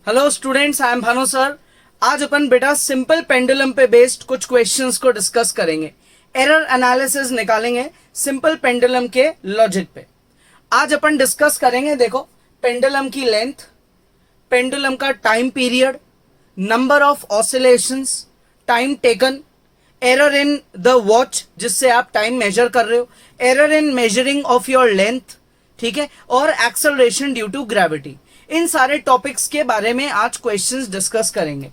Hello students, I am Bhanu sir. आज अपन बेटा simple pendulum पे बेस्ड कुछ क्वेश्चंस को डिस्कस करेंगे। एरर एनालिसिस निकालेंगे सिंपल पेंडुलम के लॉजिक पे। आज अपन डिस्कस करेंगे, देखो, पेंडुलम की लेंथ, पेंडुलम का time period, number of oscillations, time taken, error in the watch जिससे आप टाइम मेजर कर रहे हो, error in measuring of your length, ठीक है, और एक्सेलरेशन ड्यू टू ग्रेविटी। इन सारे टॉपिक्स के बारे में आज क्वेश्चंस डिस्कस करेंगे,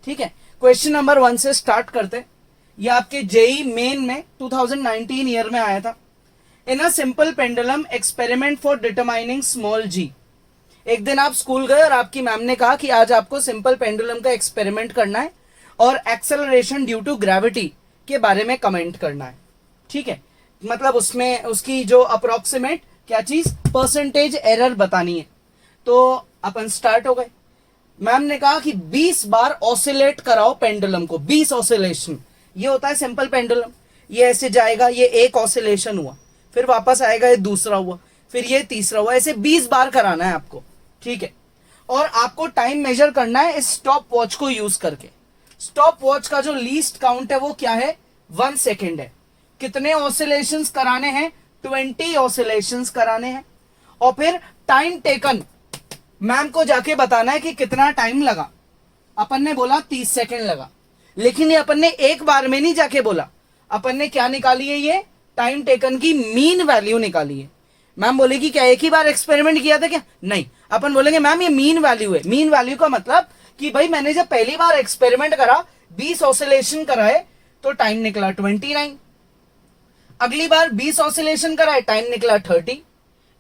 ठीक है। क्वेश्चन नंबर 1 से स्टार्ट करते हैं। ये आपके जेई मेन में 2019 ईयर में आया था। In a simple pendulum experiment for determining small g. एक दिन आप स्कूल गए और आपकी मैम ने कहा कि आज आपको सिंपल पेंडुलम का एक्सपेरिमेंट करना है और एक्सेलरेशन ड्यू टू ग्रेविटी के बारे में कमेंट करना है, ठीक है। मतलब उसमें उसकी जो अप्रोक्सीमेट क्या चीज परसेंटेज एरर बतानी है। तो अपन स्टार्ट हो गए। मैम ने कहा कि 20 बार ऑसिलेट कराओ पेंडुलम को, 20 ऑसिलेशन। ये होता है सिंपल पेंडुलम। ये ऐसे जाएगा, ये एक ऑसिलेशन हुआ, फिर वापस आएगा, ये दूसरा हुआ, फिर ये तीसरा हुआ, ऐसे 20 बार कराना है आपको, ठीक है। और आपको टाइम मेजर करना है इस स्टॉप वॉच को यूज करके। स्टॉप वॉच का जो लीस्ट काउंट है वो क्या है? 1 सेकेंड है। कितने ऑसिलेशंस कराने हैं? 20 ऑसिलेशंस कराने हैं। और फिर टाइम टेकन मैम को जाके बताना है कि कितना टाइम लगा। अपन ने बोला 30 सेकेंड लगा, लेकिन ये अपन ने एक बार में नहीं जाके बोला। अपन ने क्या निकाली है? ये टाइम टेकन की मीन वैल्यू निकाली है। मैम बोलेगी क्या एक ही बार एक्सपेरिमेंट किया था क्या? नहीं, अपन बोलेंगे मैम ये मीन वैल्यू है। मीन वैल्यू का मतलब कि भाई मैंने जब पहली बार एक्सपेरिमेंट करा, 20 ऑसिलेशन कराए तो टाइम निकला 29। अगली बार 20 ऑसिलेशन कराए, टाइम निकला 30।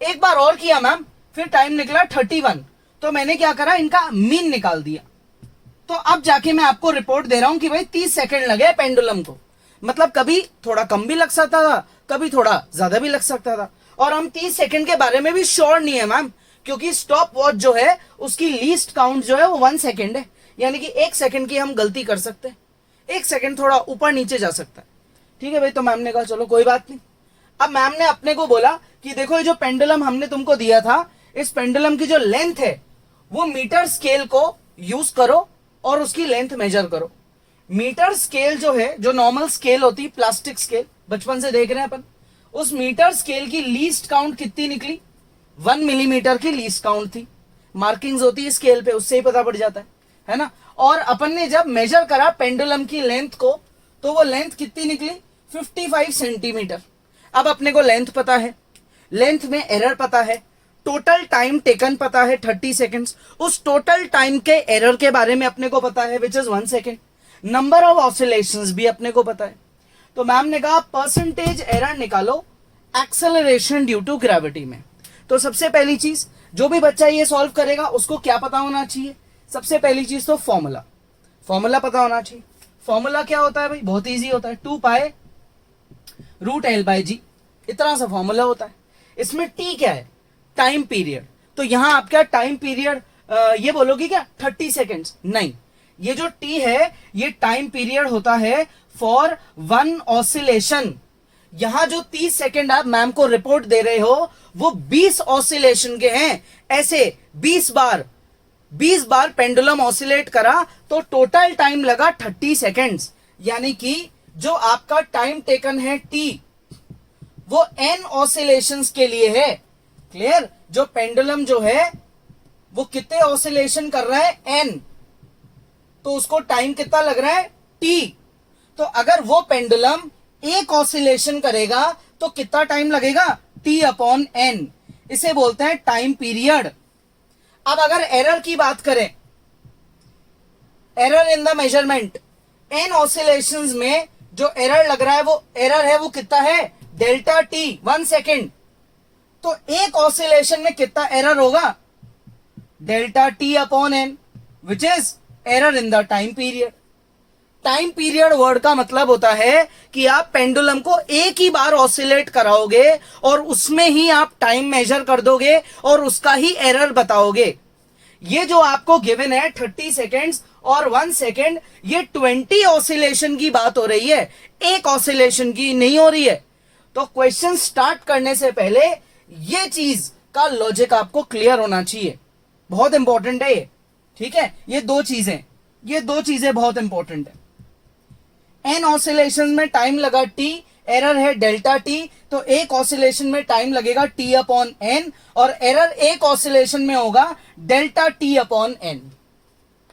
एक बार और किया मैम, फिर टाइम निकला 31। तो मैंने क्या करा? इनका मीन निकाल दिया। तो अब जाके मैं आपको रिपोर्ट दे रहा हूं कि भाई 30 सेकंड लगे पेंडुलम को। मतलब कभी थोड़ा कम भी लग सकता था, कभी थोड़ा ज्यादा भी लग सकता था। और हम 30 सेकंड के बारे में भी श्योर नहीं है मैम, क्योंकि स्टॉप वॉच जो है उसकी लीस्ट काउंट जो है वो 1 सेकेंड है। यानी कि 1 सेकेंड की हम गलती कर सकते हैं, 1 सेकेंड थोड़ा ऊपर नीचे जा सकता है, ठीक है भाई। तो मैम ने कहा चलो कोई बात नहीं। अब मैम ने अपने को बोला कि देखो ये जो पेंडुलम हमने तुमको दिया था, इस पेंडुलम की जो लेंथ है वो मीटर स्केल को यूज करो और उसकी लेंथ मेजर करो। मीटर स्केल जो है, जो नॉर्मल स्केल होती है, प्लास्टिक स्केल, बचपन से देख रहे हैं अपन, उस मीटर स्केल की लीस्ट काउंट कितनी निकली? 1 मिलीमीटर की लीस्ट काउंट थी। मार्किंग्स होती है स्केल पे, उससे ही पता पड़ जाता है ना। और अपन ने जब मेजर करा पेंडुलम की लेंथ को, तो वो लेंथ कितनी निकली? 55 सेंटीमीटर। अब अपने को लेंथ पता है, लेंथ में एरर पता है, टोटल टाइम टेकन पता है 30 सेकेंड्स। उस टोटल टाइम के एरर के बारे में अपने को पता है, which is 1 second. Number of oscillations भी अपने को पता है। तो मैम ने कहा परसेंटेज एरर निकालो एक्सेलरेशन ड्यू टू ग्रेविटी में। तो सबसे पहली चीज, जो भी बच्चा ये सॉल्व करेगा उसको क्या पता होना चाहिए? सबसे पहली चीज तो फॉर्मूला पता होना चाहिए। फॉर्मूला क्या होता है भाई? बहुत इजी होता है, 2 पाई रूट L/G, इतना सा फॉर्मूला होता है। इसमें टी क्या है? Time period. तो यहां आपका टाइम पीरियड ये बोलोगे क्या 30 सेकेंड्स? नहीं, ये जो टी है ये टाइम पीरियड होता है फॉर 1 ऑसिलेशन। यहां जो 30 सेकेंड आप मैम को रिपोर्ट दे रहे हो वो 20 ऑसिलेशन के हैं। ऐसे 20 बार पेंडुलम ऑसिलेट करा तो टोटल टाइम लगा 30 सेकेंड्स। यानी कि जो आपका टाइम टेकन है टी, वो n ऑसिलेशंस के लिए है। क्लियर? जो पेंडुलम जो है वो कितने ऑसिलेशन कर रहा है? n, तो उसको टाइम कितना लग रहा है? t। तो अगर वो पेंडुलम एक ऑसिलेशन करेगा तो कितना टाइम लगेगा? t/n। इसे बोलते हैं टाइम पीरियड। अब अगर एरर की बात करें, error in the measurement, n oscillations में जो एरर लग रहा है वो एरर है वो कितना है? Delta t, 1 second. तो एक ऑसिलेशन में कितना एरर होगा? Delta t/n, which is error in the time period. Time period word का मतलब होता है कि आप पेंडुलम को एक ही बार ऑसिलेट कराओगे और उसमें ही आप टाइम मेजर कर दोगे और उसका ही एरर बताओगे। ये जो आपको गिवन है 30 सेकेंड्स और 1 सेकेंड, ये 20 ऑसिलेशन की बात हो रही है, एक ऑसिलेशन की नहीं हो रही है। तो क्वेश्चन स्टार्ट करने से पहले ये चीज का लॉजिक आपको क्लियर होना चाहिए, बहुत इंपॉर्टेंट है ये। ठीक है, ये दो चीजें बहुत इंपॉर्टेंट है। एन ऑसिलेशन में टाइम लगा टी, एरर है डेल्टा टी, तो एक ऑसिलेशन में टाइम लगेगा टी अपॉन एन, और एरर एक ऑसिलेशन में होगा delta T upon N.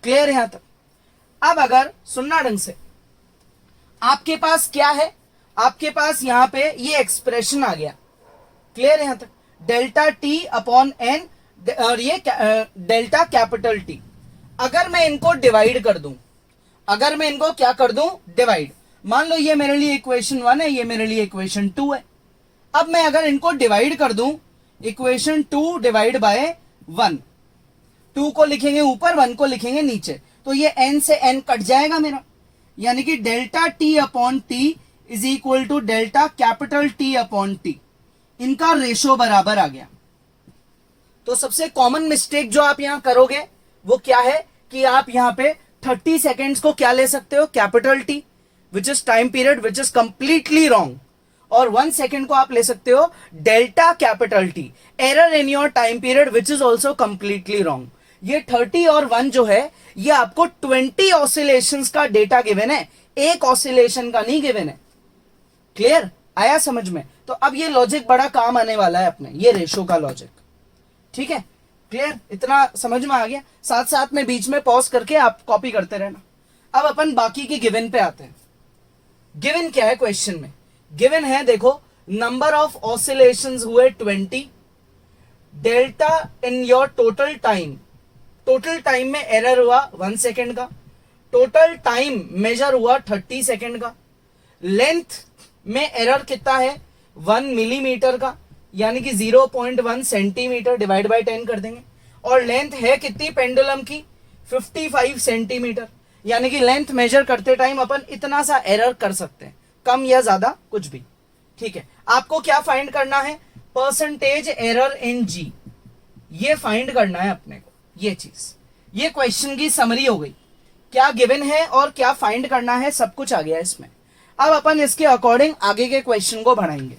Clear यहां तक? अब अगर सुनना ढंग से, आपके पास क्या है, आपके पास यहां पे ये एक्सप्रेशन आ गया। क्लियर यहां तक? डेल्टा टी अपॉन एन और ये डेल्टा कैपिटल टी। अगर मैं इनको डिवाइड कर दूं, अगर मैं इनको क्या कर दूं, डिवाइड, मान लो ये मेरे लिए इक्वेशन 1 है, ये मेरे लिए इक्वेशन 2 है। अब मैं अगर इनको डिवाइड कर दूं, इक्वेशन 2 डिवाइड बाय 1, 2 को लिखेंगे ऊपर, 1 को लिखेंगे नीचे, तो ये n से n कट जाएगा मेरा, यानी कि delta T upon T is equal to delta capital T upon T. इनका रेशो बराबर आ गया। तो सबसे कॉमन मिस्टेक जो आप यहां करोगे वो क्या है कि आप यहां पे 30 सेकेंड्स को क्या ले सकते हो, capital T, which is time period, which is completely wrong, और 1 सेकेंड को आप ले सकते हो delta capital T, error in your time period, which is also completely wrong. ये 30 और 1 जो है ये आपको 20 ऑसिलेशंस का डेटा गिवन है, एक ऑसिलेशन का नहीं गिवन है। क्लियर आया समझ में? तो अब ये लॉजिक बड़ा काम आने वाला है अपने, ये रेशो का लॉजिक। ठीक है, क्लियर? इतना समझ में आ गया? साथ साथ में बीच में पॉज करके आप कॉपी करते रहना। अब अपन बाकी के गिवन पे आते हैं। गिवन क्या है क्वेश्चन में? गिवन है, देखो, नंबर ऑफ ऑसिलेशंस हुए 20, delta in your total time, total time में एरर हुआ 1 सेकेंड का, टोटल टाइम मेजर हुआ 30 सेकेंड का, लेंथ में एरर कितना है 1 मिलीमीटर का, यानी कि 0.1 सेंटीमीटर, डिवाइड बाय 10 कर देंगे, और लेंथ है कितनी पेंडुलम की 55 सेंटीमीटर, यानी कि लेंथ मेजर करते टाइम अपन इतना सा एरर कर सकते हैं, कम या ज्यादा कुछ भी। ठीक है, आपको क्या फाइंड करना है, परसेंटेज एरर इन जी, ये फाइंड करना है अपने को। ये चीज, ये क्वेश्चन की समरी हो गई, क्या गिवन है और क्या फाइंड करना है, सब कुछ आ गया इसमें। अब अपन इसके अकॉर्डिंग आगे के क्वेश्चन को बढ़ाएंगे।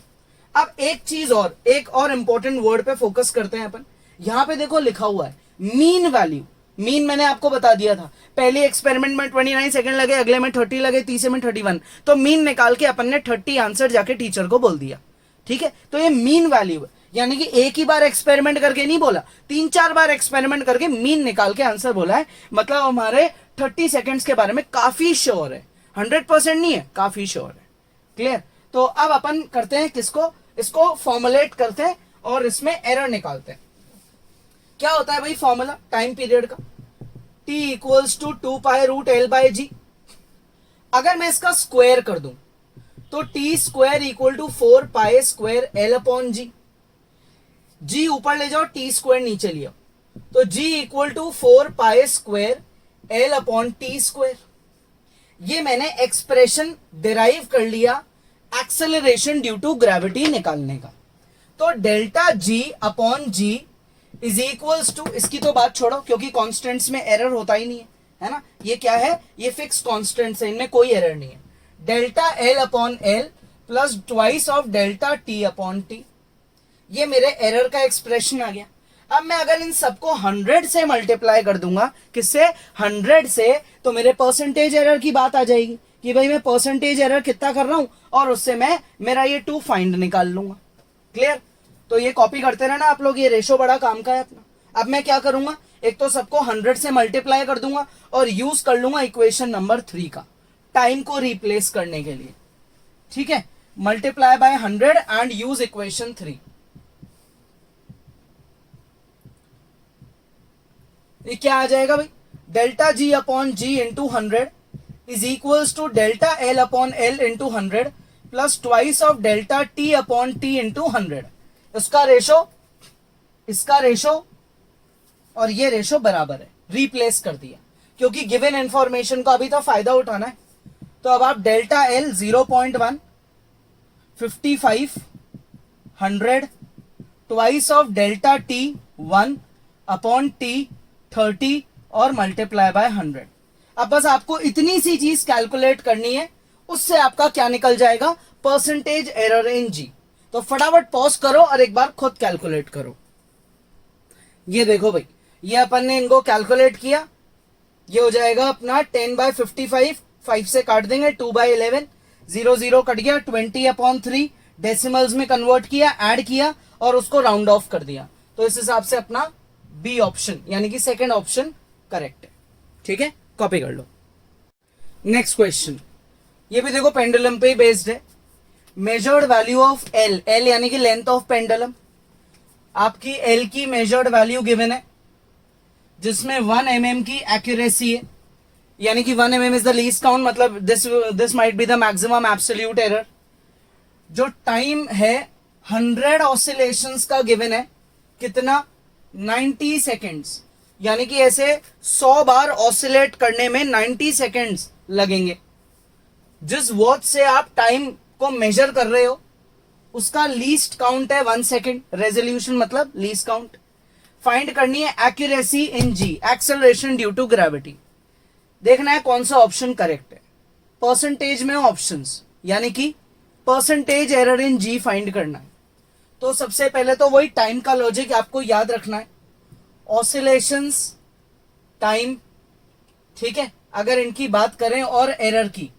अब एक चीज और, एक और इंपॉर्टेंट वर्ड पे फोकस करते हैं अपन। यहां पे देखो लिखा हुआ है मीन वैल्यू। मीन मैंने आपको बता दिया था, पहले एक्सपेरिमेंट में 29 सेकंड लगे, अगले में 30 लगे, तीसरे में 31, तो मीन निकाल के अपन ने 30 आंसर जाके टीचर को बोल दिया। ठीक है, तो ये मीन वैल्यू है, यानी कि एक ही बार एक्सपेरिमेंट करके नहीं बोला, 3-4 बार एक्सपेरिमेंट करके मीन निकाल के आंसर बोला है। मतलब हमारे 30 सेकेंड्स के बारे में काफी श्योर है, 100% नहीं है, काफी श्योर है। क्लियर? तो अब अपन करते हैं किसको, इसको फॉर्मुलेट करते हैं और इसमें एरर निकालते हैं। क्या होता है भाई फॉर्मूला टाइम पीरियड का, t equals to 2 pi root l by g. अगर मैं इसका स्क्वायर कर दूं तो t square equal to 4 pi square l upon g. G ऊपर ले जाओ, t स्क्वायर नीचे लियो, तो g equal to 4 pi square l upon t square. ये मैंने एक्सप्रेशन डिराइव कर लिया एक्सेलरेशन ड्यू टू ग्रेविटी निकालने का। तो delta ji upon G is equals to, इसकी तो बात छोड़ो क्योंकि कॉन्स्टेंट्स में एरर होता ही नहीं है ना, ये क्या है, ये फिक्स कॉन्स्टेंट्स है, इनमें कोई एरर नहीं है। Delta L upon L plus twice of delta T upon T, ये मेरे एरर का एक्सप्रेशन आ गया। अब मैं अगर इन सबको 100 से मल्टीप्लाई कर दूंगा, किससे, 100 से, तो मेरे परसेंटेज एरर की बात आ जाएगी कि भाई मैं परसेंटेज एरर कितना कर रहा हूं, और उससे मैं मेरा ये 2 फाइंड निकाल लूंगा। क्लियर? तो ये कॉपी करते रहना आप लोग, ये रेशो बड़ा काम का है अपना। अब मैं क्या करूंगा, एक तो सबको 100 से मल्टीप्लाई कर दूंगा और यूज कर लूंगा इक्वेशन नंबर 3 का, टाइम को रिप्लेस करने के लिए। ठीक है, multiply by 100 and use equation 3। ये क्या आ जाएगा भाई, delta ji upon ji into 100 is equals to delta L upon L into 100 plus twice of delta T upon T into 100। इसका रेशो और ये रेशो बराबर है, रिप्लेस कर दिया क्योंकि गिवन इंफॉर्मेशन का अभी तो फायदा उठाना है। तो अब आप delta L 0.1, 55, 100 twice of delta T 1 upon T 30 और मल्टीप्लाई बाय 100। अब बस आपको इतनी सी चीज कैलकुलेट करनी है, उससे आपका क्या निकल जाएगा, परसेंटेज एरर इन जी। तो फटाफट पॉज करो और एक बार खुद कैलकुलेट करो। ये देखो भाई, ये अपन ने इनको कैलकुलेट किया, ये हो जाएगा अपना 10/55, 5 से काट देंगे, 2/11, 0 0 कट गया, 20/3 डेसिमल्स में कन्वर्ट किया, ऐड किया और उसको राउंड ऑफ कर दिया। तो इस हिसाब से अपना बी ऑप्शन यानी कि सेकंड ऑप्शन करेक्ट है। ठीक है, कॉपी कर लो। नेक्स्ट क्वेश्चन, ये भी देखो पेंडुलम पे ही बेस्ड है। Measured value of L, L यानी कि लेंथ ऑफ पेंडुलम, आपकी एल की मेजर्ड वैल्यू गिवन है जिसमें 1 mm की एक्यूरेसी है, यानी कि 1 mm is the least count, मतलब this might be the maximum absolute error. जो टाइम है 100 ऑसिलेशंस का गिवन है, कितना, 90 सेकेंड्स, यानी कि ऐसे 100 बार ऑसिलेट करने में 90 सेकेंड्स लगेंगे। जिस वॉच से आप टाइम को मेजर कर रहे हो उसका लीस्ट काउंट है 1 सेकेंड, रेजोल्यूशन मतलब लीस्ट काउंट। फाइंड करनी है accuracy in G, acceleration due to gravity. देखना है कौन सा ऑप्शन करेक्ट है। परसेंटेज में ऑप्शंस, यानी कि percentage error in G find करना है। तो सबसे पहले तो वही टाइम का लॉजिक आपको याद रखना है, ऑसिलेशंस, टाइम, ठीक है। अगर इनकी बात करें और एरर की,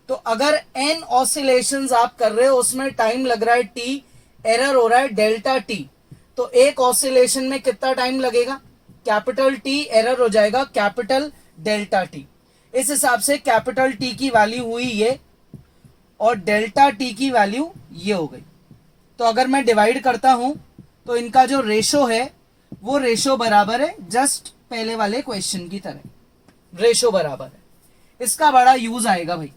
तो अगर n ऑसिलेशंस आप कर रहे हो उसमें टाइम लग रहा है t, एरर हो रहा है डेल्टा t, तो एक ऑसिलेशन में कितना टाइम लगेगा, कैपिटल T, एरर हो जाएगा कैपिटल डेल्टा t। इस हिसाब से कैपिटल T की वैल्यू हुई ये और डेल्टा t की वैल्यू ये हो गई। तो अगर मैं डिवाइड करता हूं तो इनका जो रेशो है वो रेशो बराबर है जस्ट पहले वाले क्वेश्चन की तरह, रेशो बराबर है। इसका बड़ा यूज आएगा भाई,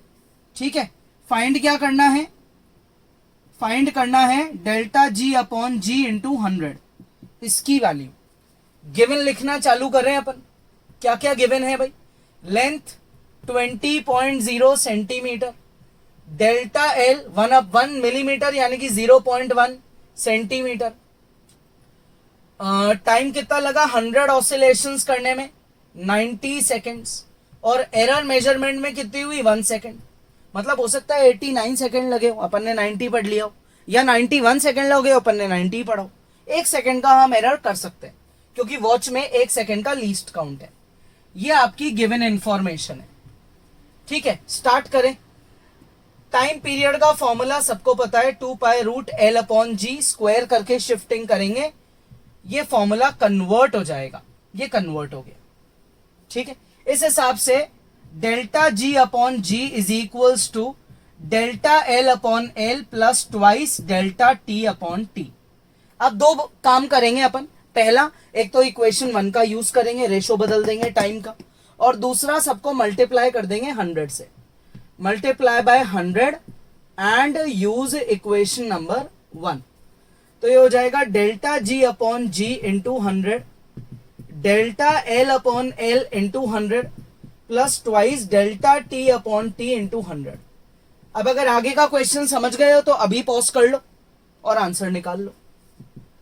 ठीक है। फाइंड क्या करना है, फाइंड करना है डेल्टा जी अपॉन जी इंटू 100, इसकी वैल्यू। गिवन लिखना चालू कर रहे हैं अपन। क्या क्या गिवन है भाई, length 20.0 centimetre, delta L 1 millimetre यानी कि 0.1 सेंटीमीटर, टाइम कितना लगा 100 ऑसिलेशंस करने में 90 सेकेंड्स, और एरर मेजरमेंट में कितनी हुई 1 सेकेंड। मतलब हो सकता है 89 सेकेंड लगे हो, अपन ने 90 पढ़ लिया हो, या 91 सेकेंड लगे हो, अपन ने 90 पढ़ो। 1 सेकेंड का हम एरर कर सकते हैं क्योंकि वॉच में 1 सेकेंड का लीस्ट काउंट है। ये आपकी गिवन इंफॉर्मेशन है, ठीक है। स्टार्ट करें। टाइम पीरियड का फॉर्मूला सबको पता है, 2π√L/g स्क्वायर करके शिफ्टिंग करेंगे, ये फॉर्मूला कन्वर्ट हो जाएगा, ये कन्वर्ट हो गया, ठीक है। इस हिसाब से delta ji upon G is equals to delta L upon L plus twice delta T upon T. अब दो काम करेंगे अपन। पहला, एक तो इक्वेशन 1 का यूज करेंगे, रेशो बदल देंगे टाइम का, और दूसरा सबको मल्टीप्लाई कर देंगे 100 से, multiply by 100 and use equation number 1। तो ये हो जाएगा डेल्टा जी अपॉन जी into 100, delta L upon L into 100 plus twice delta T upon T into 100। अब अगर आगे का क्वेश्चन समझ गए हो तो अभी पॉज कर लो और आंसर निकाल लो।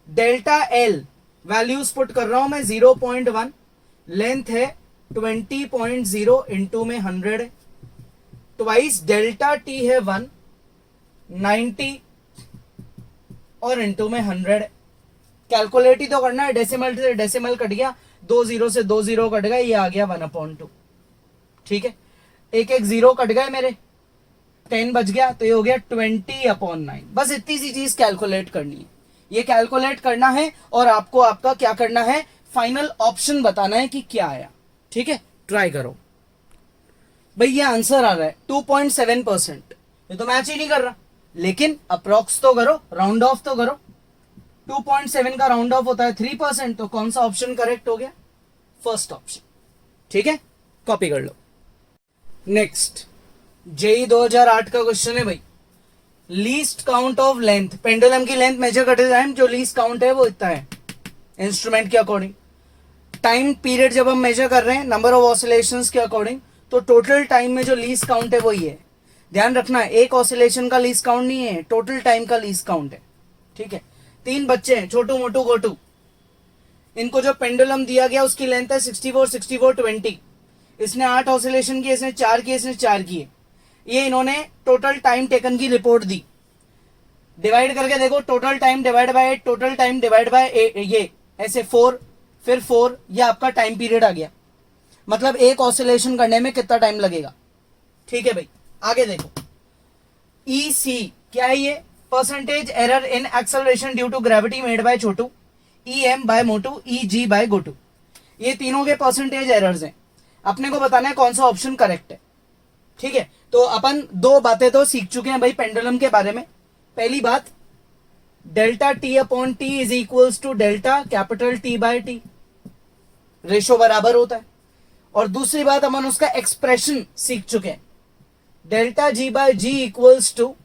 डेल्टा एल वैल्यूज पुट कर रहा हूं मैं 0.1, लेंथ है 20.0 इंटू में 100 है, ट्वाइस डेल्टा टी है 1, 90 और इंटू में 100 है। कैलकुलेट ही तो करना है, डेसिमल से डेसिमल कट गया, 2 0 से 2 0 कट गया, ये आ गया 1/2, ठीक है। एक एक जीरो कट गए मेरे, 10 बच गया, तो ये हो गया 20/9। बस इतनी सी चीज कैलकुलेट करनी है, ये कैलकुलेट करना है और आपको आपका क्या करना है, फाइनल ऑप्शन बताना है कि क्या आया, ठीक है। ट्राई करो भाई, ये आंसर आ रहा है 2.7%। ये तो मैच ही नहीं कर रहा, लेकिन अप्रोक्स तो करो, राउंड ऑफ तो करो। 2.7 का राउंड ऑफ होता है 3%, तो कौन सा ऑप्शन करेक्ट हो गया, फर्स्ट ऑप्शन, ठीक है। कॉपी कर लो। नेक्स्ट, जेई 2008 का क्वेश्चन है भाई, least count of length, pendulum की लेंथ मेजर करते टाइम जो लीस्ट काउंट है वो इतना है इंस्ट्रूमेंट के अकॉर्डिंग। टाइम पीरियड जब हम मेजर कर रहे हैं नंबर ऑफ ऑसिलेशंस के अकॉर्डिंग, तो टोटल टाइम में जो लीस्ट काउंट है वो ये है। ध्यान रखना, एक ऑसिलेशन का लीस्ट काउंट नहीं है, टोटल टाइम का लीस्ट काउंट है, ठीक है। 3 बच्चे हैं, छोटू मोटू गोटू, इनको जो पेंडुलम दिया गया उसकी लेंथ है 64 64 20। इसने 8 ऑसिलेशन किए, इसने 4 किए, इसने 4 किए। ये इन्होंने टोटल टाइम टेकन की रिपोर्ट दी। डिवाइड करके देखो, total time divide by 8, total time divide by ये ऐसे 4, फिर 4, ये आपका टाइम पीरियड आ गया। मतलब एक ऑसिलेशन करने में कितना टाइम लगेगा। ठीक है भाई, आगे देखो, ई सी क्या है ये, percentage error in acceleration due to gravity made by Chhotu, E M by Motu, E G by Gotu. ये तीनों के परसेंटेज एरर्स हैं, अपने को बताना है कौन सा ऑप्शन करेक्ट है। ठीक है, तो अपन दो बातें तो सीख चुके हैं भाई पेंडुलम के बारे में। पहली बात, delta T upon T is equals to delta capital T by T, ratio बराबर होता है। और दूसरी बात, अपन उसका एक्सप्रेशन सीख चुके हैं, delta g by g equals to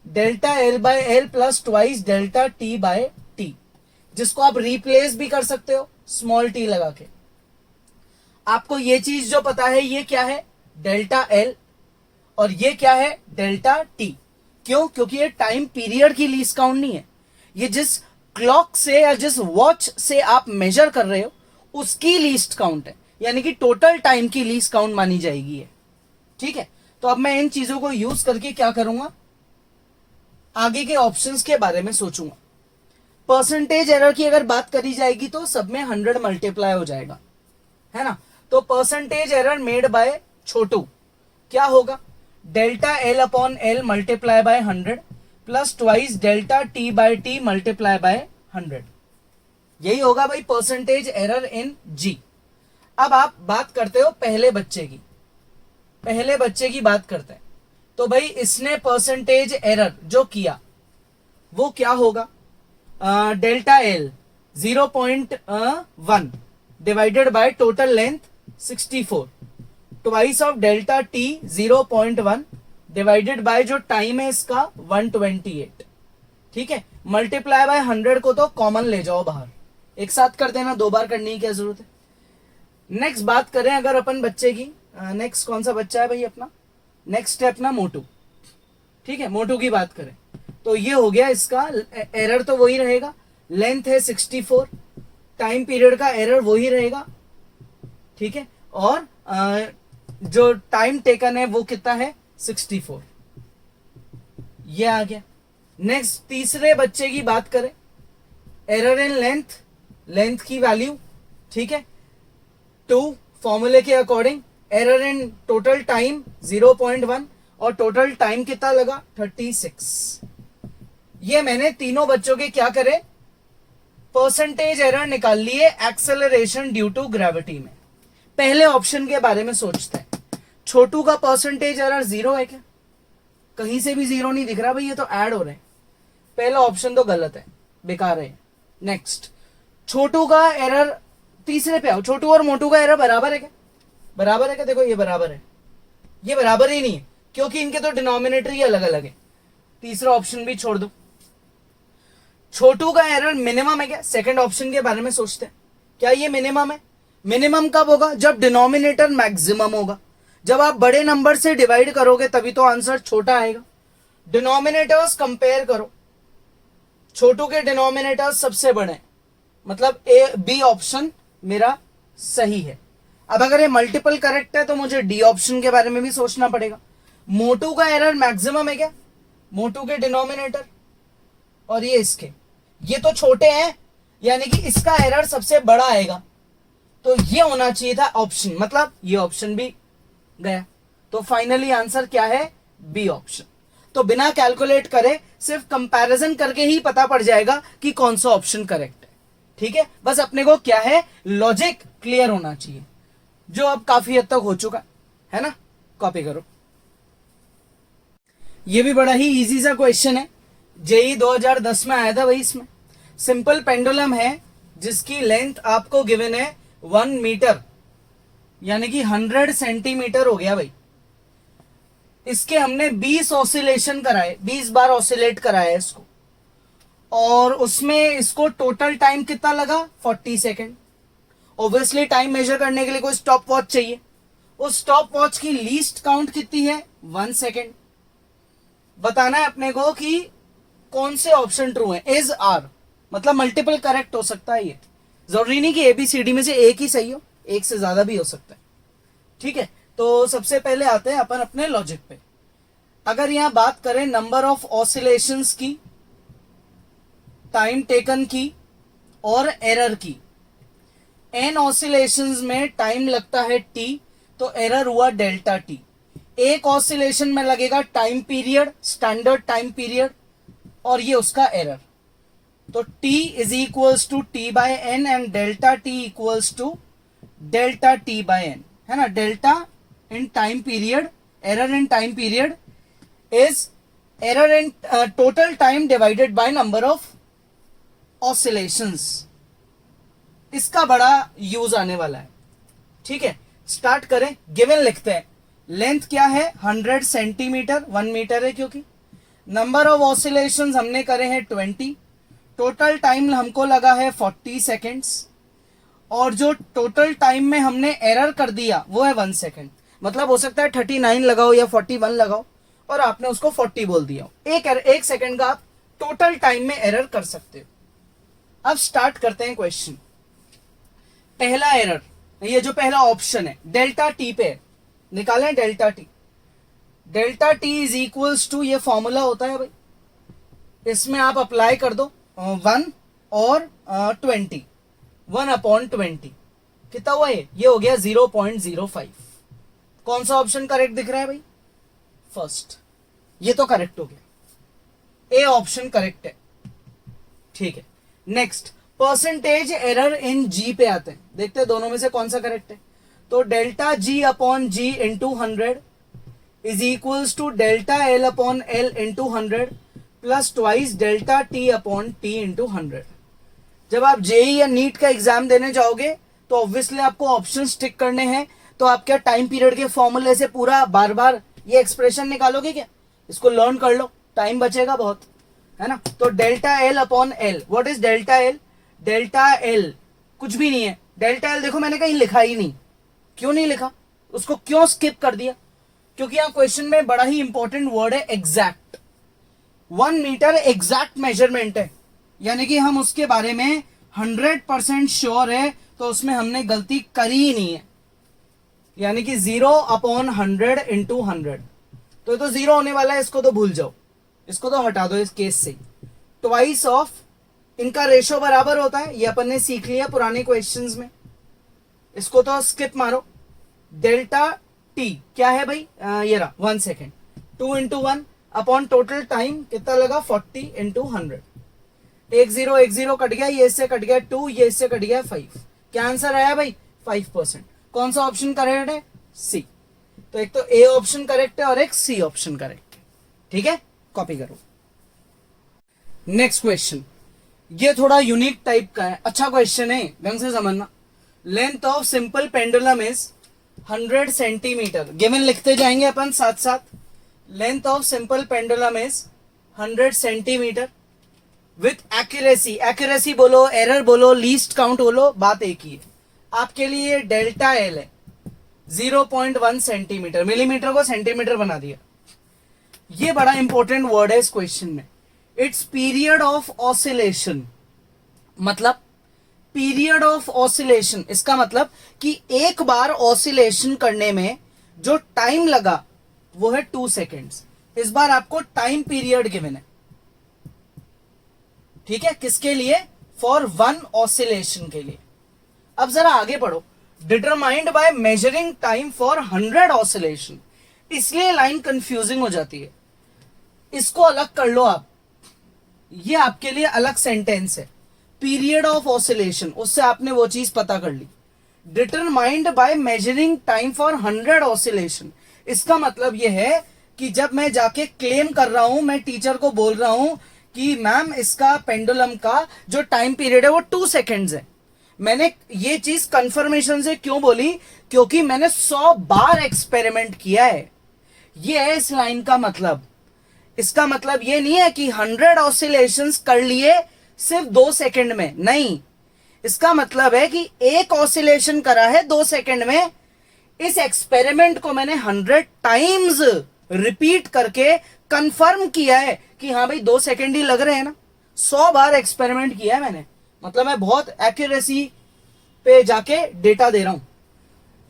delta l by l plus twice delta t by t, जिसको आप रिप्लेस भी कर सकते हो स्मॉल टी लगा के। आपको ये चीज जो पता है ये क्या है, डेल्टा एल, और ये क्या है, डेल्टा टी। क्यों? क्योंकि ये टाइम पीरियड की लीस्ट काउंट नहीं है, ये जिस क्लॉक से या जिस वॉच से आप मेजर कर रहे हो उसकी लीस्ट काउंट है, यानी कि टोटल टाइम की लीस्ट काउंट मानी जाएगी है। ठीक है, तो अब मैं इन चीजों को यूज करके क्या करूंगा, आगे के ऑप्शंस के बारे में सोचूंगा। परसेंटेज एरर की अगर बात करी जाएगी तो सब में 100 मल्टीप्लाई हो जाएगा, है ना। तो परसेंटेज एरर मेड बाय छोटू क्या होगा, delta L upon l multiply by 100 plus twice delta t by t multiply by 100, यही होगा भाई परसेंटेज एरर इन जी। अब आप बात करते हो पहले बच्चे की, पहले बच्चे की बात करते हैं, तो भाई इसने परसेंटेज एरर जो किया वो क्या होगा, delta L 0.1 divided by total length 64, twice of delta T 0.1 divided by जो टाइम है इसका 128। ठीक है, मल्टीप्लाई बाय 100 को तो कॉमन ले जाओ बाहर, एक साथ कर देना, दो बार करने की क्या जरूरत है। नेक्स्ट बात करें अगर अपन बच्चे की, नेक्स्ट कौन सा बच्चा है भाई अपना, नेक्स्ट है अपना मोटू। ठीक है, मोटू की बात करें तो ये हो गया इसका एरर, तो वही रहेगा, लेंथ है 64, टाइम पीरियड का एरर वही रहेगा। ठीक है, और जो टाइम टेकन है वो कितना है 64, ये आ गया। नेक्स्ट तीसरे बच्चे की बात करें, एरर इन लेंथ, लेंथ की वैल्यू, ठीक है 2 फॉर्मूले के according, error in total time 0.1 और टोटल टाइम कितना लगा 36। ये मैंने तीनों बच्चों के क्या करे, परसेंटेज एरर निकाल लिए एक्सेलरेशन ड्यू टू ग्रेविटी में। पहले ऑप्शन के बारे में सोचते हैं, छोटू का परसेंटेज एरर 0 है क्या, कहीं से भी 0 नहीं दिख रहा भाई, ये तो ऐड हो रहे हैं, पहला ऑप्शन तो गलत है, बेकार है। नेक्स्ट, छोटू का एरर, तीसरे पे आओ, छोटू और मोटू का एरर बराबर है क्या, बराबर है क्या, देखो ये बराबर है, ये बराबर ही नहीं है क्योंकि इनके तो डिनोमिनेटर ही अलग अलग है, तीसरा ऑप्शन भी छोड़ दो। छोटू का एरर मिनिमम है क्या, सेकंड ऑप्शन के बारे में सोचते हैं, क्या ये मिनिमम है, मिनिमम कब होगा, जब डिनोमिनेटर मैक्सिमम होगा, जब आप बड़े नंबर से डिवाइड करोगे तभी तो आंसर छोटा आएगा। डिनोमिनेटर्स कंपेयर करो, छोटू के डिनोमिनेटर्स सबसे बड़े, मतलब ए बी ऑप्शन मेरा सही है। अब अगर ये मल्टीपल करेक्ट है तो मुझे डी ऑप्शन के बारे में भी सोचना पड़ेगा। मोटू का एरर मैक्सिमम है क्या, मोटू के डिनोमिनेटर और ये इसके, ये तो छोटे हैं, यानी कि इसका एरर सबसे बड़ा आएगा, तो ये होना चाहिए था ऑप्शन, मतलब ये ऑप्शन भी गया, तो फाइनली आंसर क्या है, बी ऑप्शन। तो बिना कैलकुलेट करे सिर्फ कंपैरिजन करके ही पता पड़ जाएगा कि कौन सा ऑप्शन करेक्ट है। ठीक है, बस अपने को क्या है, लॉजिक क्लियर होना चाहिए, जो अब काफी हद तक हो चुका है ना। कॉपी करो, ये भी बड़ा ही इजी सा क्वेश्चन है, जेई 2010 में आया था भाई। इसमें सिंपल पेंडुलम है जिसकी लेंथ आपको गिवन है 1 मीटर, यानी कि 100 सेंटीमीटर हो गया भाई। इसके हमने 20 ऑसिलेशन कराए, 20 बार ऑसिलेट कराया इसको, और उसमें इसको टोटल टाइम कितना लगा 40 सेकेंड। ऑब्वियसली टाइम मेजर करने के लिए कोई स्टॉप वॉच चाहिए, उस स्टॉप वॉच की लीस्ट काउंट कितनी है 1 सेकेंड। बताना है अपने को कि कौन से ऑप्शन ट्रू है, इज आर, मतलब मल्टीपल करेक्ट हो सकता है, ये जरूरी नहीं कि एबीसीडी में से एक ही सही हो, एक से ज्यादा भी हो सकता है। ठीक है, तो सबसे पहले आते हैं अपन अपने लॉजिक पे। अगर यहां बात करें नंबर ऑफ ऑसिलेशंस की, टाइम टेकन की और एरर की, n ऑसिलेशंस में टाइम लगता है t, तो एरर हुआ डेल्टा t। एक ऑसिलेशन में लगेगा time period, standard time period, और ये उसका एरर। तो t is equals to t by n and delta t equals to delta t by n, है ना। Delta in time period, error in time period is error in total time divided by number of oscillations. इसका बड़ा use आने वाला है, ठीक है। Start करें, गिवन लिखते हैं। लेंथ क्या है 100 सेंटीमीटर, 1 मीटर है क्योंकि। नंबर ऑफ ऑसिलेशंस हमने करे हैं 20, टोटल टाइम हमको लगा है 40 सेकेंड्स, और जो टोटल टाइम में हमने एरर कर दिया वो है 1 सेकेंड। मतलब हो सकता है 39 लगाओ या 41 लगाओ और आपने उसको 40 बोल दिया। एक सेकेंड का आप टोटल टाइम में एरर कर सकते हो। अब स्टार्ट करते हैं क्वेश्चन। पहला एरर, ये जो पहला ऑप्शन है डेल्टा टी पे निकालें। Delta t, delta t is equals to, ये फॉर्मूला होता है भाई, इसमें आप अप्लाई कर दो 1 और 20, 1/20 कितना हुआ ये हो गया 0.05। कौन सा ऑप्शन करेक्ट दिख रहा है भाई? फर्स्ट, ये तो करेक्ट हो गया, ए ऑप्शन करेक्ट है, ठीक है। नेक्स्ट, परसेंटेज एरर इन जी पे आते हैं, देखते हैं दोनों में से कौन सा करेक्ट है। तो delta ji upon ji into 100 is equals to delta L upon L into 100 plus twice delta T upon T into 100। जब आप जेई या नीट का एग्जाम देने जाओगे तो ऑब्वियसली आपको ऑप्शन टिक करने हैं, तो आप क्या टाइम पीरियड के फॉर्मूले से पूरा बार बार ये एक्सप्रेशन निकालोगे क्या? इसको लर्न कर लो, टाइम बचेगा बहुत, है ना। तो delta L upon L, what is delta L? Delta L कुछ भी नहीं है। डेल्टा एल देखो मैंने कहीं लिखा ही नहीं, क्यों नहीं लिखा, उसको क्यों स्किप कर दिया? क्योंकि यहाँ क्वेश्चन में बड़ा ही इंपॉर्टेंट वर्ड है एग्जैक्ट। 1 मीटर एग्जैक्ट मेजरमेंट है, यानी कि हम उसके बारे में 100% श्योर है, तो उसमें हमने गलती करी ही नहीं है। यानी कि 0/100 इंटू 100, तो ये तो 0 होने वाला है, इसको तो भूल जाओ, इसको तो हटा दो इस केस से। ट्वाइस ऑफ, इनका रेशो बराबर होता है, ये अपन ने सीख लिया पुराने क्वेश्चंस में, इसको तो स्किप मारो। डेल्टा टी क्या है भाई? ये रहा 1 second, 2 into 1 upon total time कितना लगा 40 इंटू 100। 1 0 कट गया, ये इससे कट गया 2, ये इससे कट गया 5। क्या आंसर आया भाई? 5%। कौन सा ऑप्शन करेक्ट है? सी। तो एक तो ए ऑप्शन करेक्ट है और एक सी ऑप्शन करेक्ट है, ठीक है। कॉपी करो। नेक्स्ट क्वेश्चन, ये थोड़ा यूनिक टाइप का है, अच्छा क्वेश्चन है, ढंग से समझना। Length of simple pendulum is 100 centimetre. Given लिखते जाएंगे अपन साथ साथ। Length of simple pendulum is 100 centimetre with accuracy, accuracy बोलो, एरर बोलो, लीस्ट काउंट बोलो, बात एक ही है। आपके लिए डेल्टा एल है 0.1 सेंटीमीटर, मिलीमीटर को सेंटीमीटर बना दिया। ये बड़ा इंपॉर्टेंट वर्ड है इस क्वेश्चन में। इट्स पीरियड ऑफ ऑसिलेशन, मतलब पीरियड ऑफ ऑसिलेशन, इसका मतलब कि एक बार ऑसिलेशन करने में जो टाइम लगा वो है 2 सेकेंड्स। इस बार आपको टाइम पीरियड गिवन है, ठीक है, किसके लिए? फॉर 1 ऑसिलेशन के लिए। अब जरा आगे पढ़ो, determined by measuring time for 100 oscillation, इसलिए लाइन कंफ्यूजिंग हो जाती है। इसको अलग कर लो आप, ये आपके लिए अलग सेंटेंस है। पीरियड ऑफ ऑसिलेशन, उससे आपने वो चीज पता कर ली। Determined by measuring time for 100 oscillation, इसका मतलब यह है कि जब मैं जाके क्लेम कर रहा हूं, मैं टीचर को बोल रहा हूं कि मैम इसका पेंडुलम का जो टाइम पीरियड है वो 2 सेकेंड्स है। मैंने ये चीज कंफर्मेशन से क्यों बोली? क्योंकि मैंने 100 बार एक्सपेरिमेंट किया है। ये है इस लाइन का मतलब। इसका मतलब ये नहीं है कि 100 ऑसिलेशंस कर लिए सिर्फ 2 सेकंड में, नहीं। इसका मतलब है कि एक ऑसिलेशन करा है 2 सेकंड में, इस एक्सपेरिमेंट को मैंने 100 टाइम्स रिपीट करके कंफर्म किया है कि हाँ भाई 2 सेकंड ही लग रहे हैं ना। 100 बार एक्सपेरिमेंट किया है मैंने, मतलब मैं बहुत एक्यूरेसी पे जाके डेटा दे रहा हूं।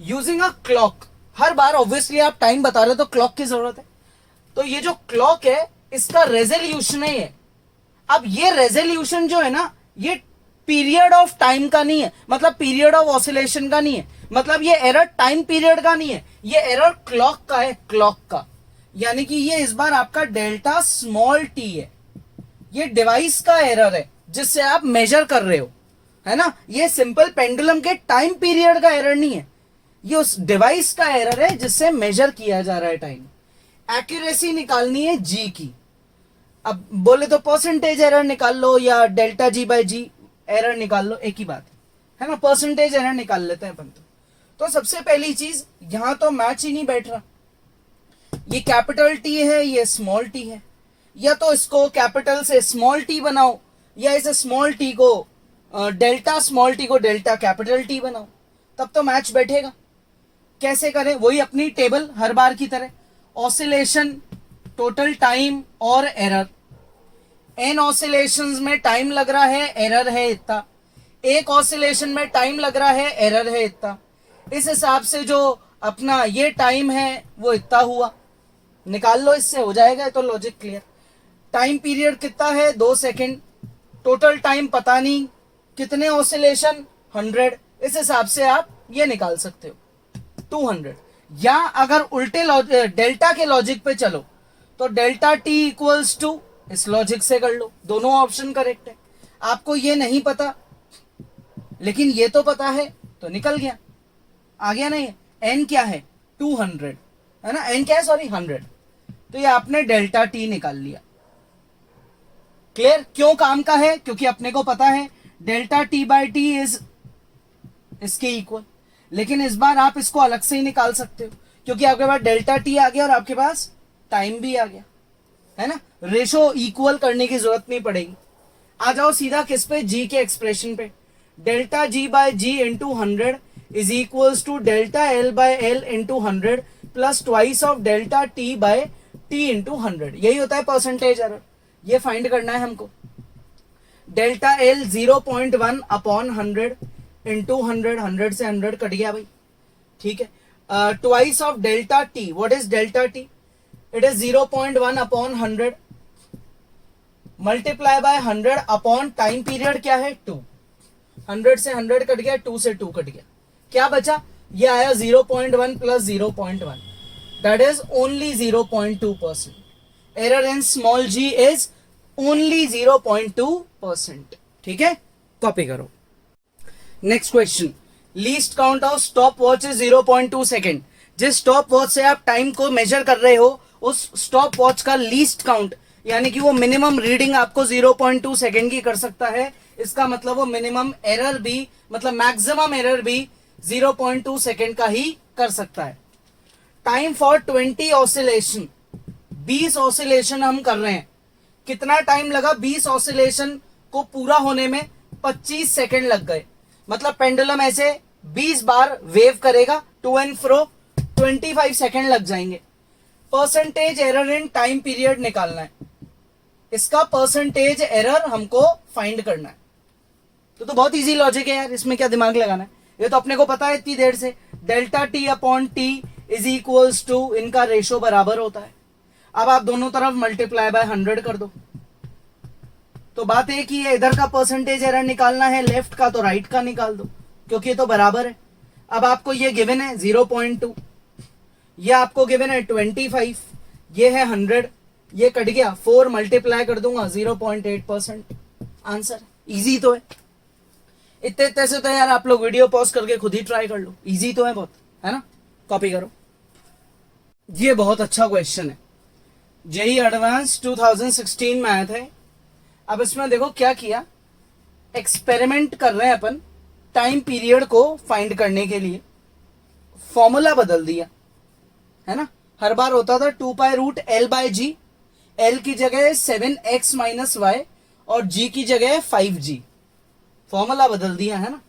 Using a clock, her bar obviously आप टाइम बता रहे हो तो क्लॉक की जरूरत है। तो ये जो क्लॉक है इसका रेजोल्यूशन है ये। अब ये रेजोल्यूशन जो है ना, ये पीरियड ऑफ टाइम का नहीं है, मतलब पीरियड ऑफ ऑसिलेशन का नहीं है, मतलब ये एरर टाइम पीरियड का नहीं है, ये एरर क्लॉक का है, क्लॉक का। यानी कि ये इस बार आपका डेल्टा स्मॉल टी है, ये डिवाइस का एरर है जिससे आप मेजर कर रहे हो, है ना। ये सिंपल पेंडुलम के टाइम पीरियड का एरर नहीं है, ये उस डिवाइस का एरर है जिससे मेजर किया जा रहा है टाइम। एक्यूरेसी निकालनी है जी की। अब बोले तो परसेंटेज एरर निकाल लो या delta g by ji error निकाल लो, एक ही बात है ना। परसेंटेज एरर निकाल लेते हैं अपन तो सबसे पहली चीज, यहां तो मैच ही नहीं बैठ रहा, ये कैपिटल टी है, ये स्मॉल टी है, या तो इसको कैपिटल से स्मॉल टी बनाओ या इसे स्मॉल टी को डेल्टा स्मॉल टी को डेल्टा कैपिटल टी बनाओ, तब तो मैच बैठेगा। कैसे करें, वही अपनी टेबल हर बार की तरह, ऑसिलेशन, टोटल टाइम और एरर। एन ऑसिलेशंस में टाइम लग रहा है, एरर है इतना, एक ऑसिलेशन में टाइम लग रहा है, एरर है इतना, इस हिसाब से जो अपना ये टाइम है वो इतना हुआ, निकाल लो, इससे हो जाएगा, तो लॉजिक क्लियर। टाइम पीरियड कितना है, 2 सेकेंड, टोटल टाइम पता नहीं, कितने ऑसिलेशन, 100, इस हिसाब से आप ये निकाल सकते हो 200। या अगर उल्टे डेल्टा के लॉजिक पे चलो तो डेल्टा टी इक्वल्स टू, इस लॉजिक से कर लो, दोनों ऑप्शन करेक्ट है। आपको ये नहीं पता लेकिन ये तो पता है तो निकल गया, आ गया नहीं। एन क्या है, 200 है ना, एन क्या है, सॉरी 100, तो ये आपने डेल्टा टी निकाल लिया। क्लियर, क्यों काम का है, क्योंकि अपने को पता है delta T by T is इसके इक्वल। लेकिन इस बार आप इसको अलग से ही निकाल सकते हो क्योंकि आपके पास डेल्टा टी आ गया और आपके पास टाइम भी आ गया, है ना। रेशो इक्वल करने की जरूरत नहीं पड़ेगी। आ जाओ सीधा किस पे, जी के एक्सप्रेशन पे। Delta g by ji into 100 is equals to delta l by L into 100 plus twice of delta t by T into 100। यही होता है परसेंटेज एरर, ये फाइंड करना है हमको। डेल्टा एल 0.1 अपॉन 100 इंटू 100, 100 से 100 कट गया भाई, ठीक है। Twice of delta T, what is delta T, it is 0.1 upon 100 multiply by 100 upon time period क्या है 2, 100 से 100 कट गया, 2 से 2 कट गया, क्या बचा, ये आया 0.1 plus 0.1, that is only 0.2%। Error in small g is only 0.2%, ठीक है, कॉपी करो। Next question, least count of stop watch is 0.2 second. जिस स्टॉप वॉच से आप टाइम को मेजर कर रहे हो उस स्टॉप वॉच का लीस्ट काउंट, यानी कि वो मिनिमम रीडिंग आपको 0.2 सेकेंड की कर सकता है, इसका मतलब वो मिनिमम एरर भी, मतलब मैक्सिमम एरर भी 0.2 सेकेंड का ही कर सकता है। टाइम फॉर 20 ऑसिलेशन, 20 ऑसिलेशन हम कर रहे हैं, कितना टाइम लगा, 20 ऑसिलेशन को पूरा होने में 25 सेकेंड लग गए, मतलब पेंडुलम ऐसे 20 बार वेव करेगा टू एंड फ्रो, 25 सेकेंड लग जाएंगे। Percentage error in time period निकालना है, इसका परसेंटेज एरर हमको फाइंड करना है। तो बहुत इजी लॉजिक है यार, इसमें क्या दिमाग लगाना है, ये तो अपने को पता है इतनी देर से। Delta T upon T is equals to, इनका रेशो बराबर होता है। अब आप दोनों तरफ मल्टीप्लाई बाय 100 कर दो, तो बात एक ही है, इधर का परसेंटेज एरर निकालना है, लेफ्ट का तो राइट का निकाल दो क्योंकि ये तो बराबर है। अब आपको ये गिवन है 0.2, ये आपको गिवन है 25, ये है 100, ये कट गया, 4 मल्टीप्लाई कर दूंगा 0.8%, आंसर। इजी तो है, इतने इतने से तो यार आप लोग वीडियो पॉज करके खुद ही ट्राई कर लो, इजी तो है बहुत, है ना, कॉपी करो। ये बहुत अच्छा क्वेश्चन है, जेईई एडवांस 2016 में आया था। अब इसमें देखो क्या किया, एक्सपेरिमेंट कर रहे हैं अपन, टाइम पीरियड को फाइंड करने के लिए फॉर्मूला बदल दिया, है ना। हर बार होता था 2 pi root l by g, l की जगह 7x माइनस वाई और जी की जगह 5g, फॉर्मूला बदल दिया, है ना।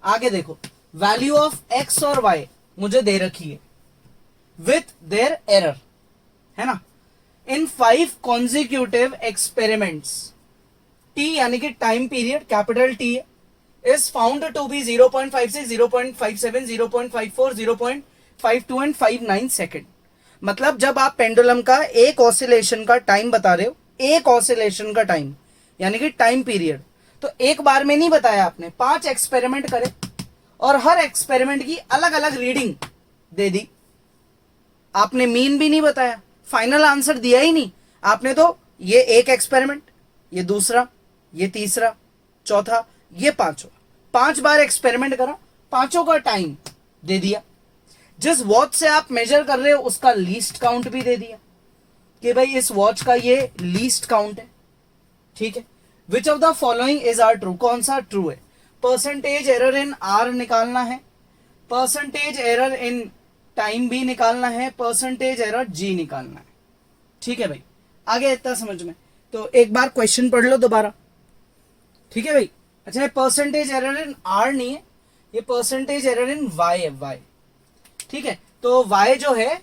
आगे देखो, वैल्यू ऑफ x और y मुझे दे रखी है विथ देयर एरर, है ना। इन 5 कॉन्जिक्यूटिव एक्सपेरिमेंट्स, टी यानी कि टाइम पीरियड कैपिटल टी है, is found to be 0.56, 0.57, 0.54, 0.52 and 59 second. मतलब जब आप पेंडुलम का एक ऑसिलेशन का टाइम बता रहे हो, एक ऑसिलेशन का टाइम यानी कि टाइम पीरियड, तो एक बार में नहीं बताया आपने, 5 एक्सपेरिमेंट करे और हर एक्सपेरिमेंट की अलग अलग रीडिंग दे दी। आपने मीन भी नहीं बताया, फाइनल आंसर दिया ही नहीं आपने। तो ये एक एक्सपेरिमेंट, ये दूसरा, ये तीसरा, चौथा, ये पांचवा, 5 बार एक्सपेरिमेंट करा, पांचों का टाइम दे दिया। जिस वॉच से आप मेजर कर रहे हो उसका लीस्ट काउंट भी दे दिया कि भाई इस वॉच का ये लीस्ट काउंट है। ठीक है, which of the following is are true, कौन सा ट्रू है। परसेंटेज एरर इन आर निकालना है, परसेंटेज एरर इन टाइम भी निकालना है, परसेंटेज एरर जी निकालना है। ठीक है भाई, आगे इतना समझ में। तो एक बार क्वेश्चन पढ़ लो दोबारा। ठीक है भाई। अच्छा, ये परसेंटेज एरर इन आर नहीं है, ये परसेंटेज एरर इन वाई है, वाई। ठीक है, तो वाई जो है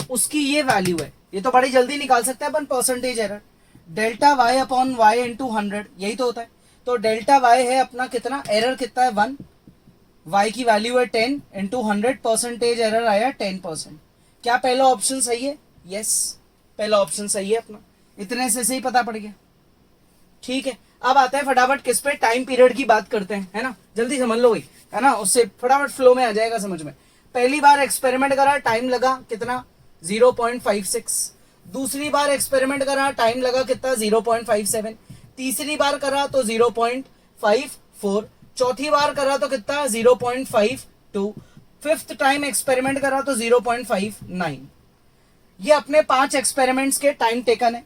उसकी ये वैल्यू है, ये तो बड़ी जल्दी निकाल सकते हैं अपन। Percentage error delta y upon y into 100, यही तो होता है। तो डेल्टा वाई है अपना कितना, एरर कितना है 1, वाई की वैल्यू है 10 इंटू 100, परसेंटेज एरर आया 10%। क्या पहला ऑप्शन सही है? यस, पहला ऑप्शन सही है अपना। इतने से ही पता पड़ गया। ठीक है, अब आते हैं फटाफट किस पे, टाइम पीरियड की बात करते हैं, है ना। जल्दी समझ लो भाई, है ना, उससे फटाफट फ्लो में आ जाएगा समझ में। पहली बार एक्सपेरिमेंट करा, टाइम लगा कितना 0.56। दूसरी बार एक्सपेरिमेंट करा, टाइम लगा कितना 0.57। तीसरी बार करा तो 0.54। चौथी बार करा तो कितना 0.52। फिफ्थ टाइम एक्सपेरिमेंट करा तो 0.59। ये अपने 5 एक्सपेरिमेंट्स के टाइम टेकन है।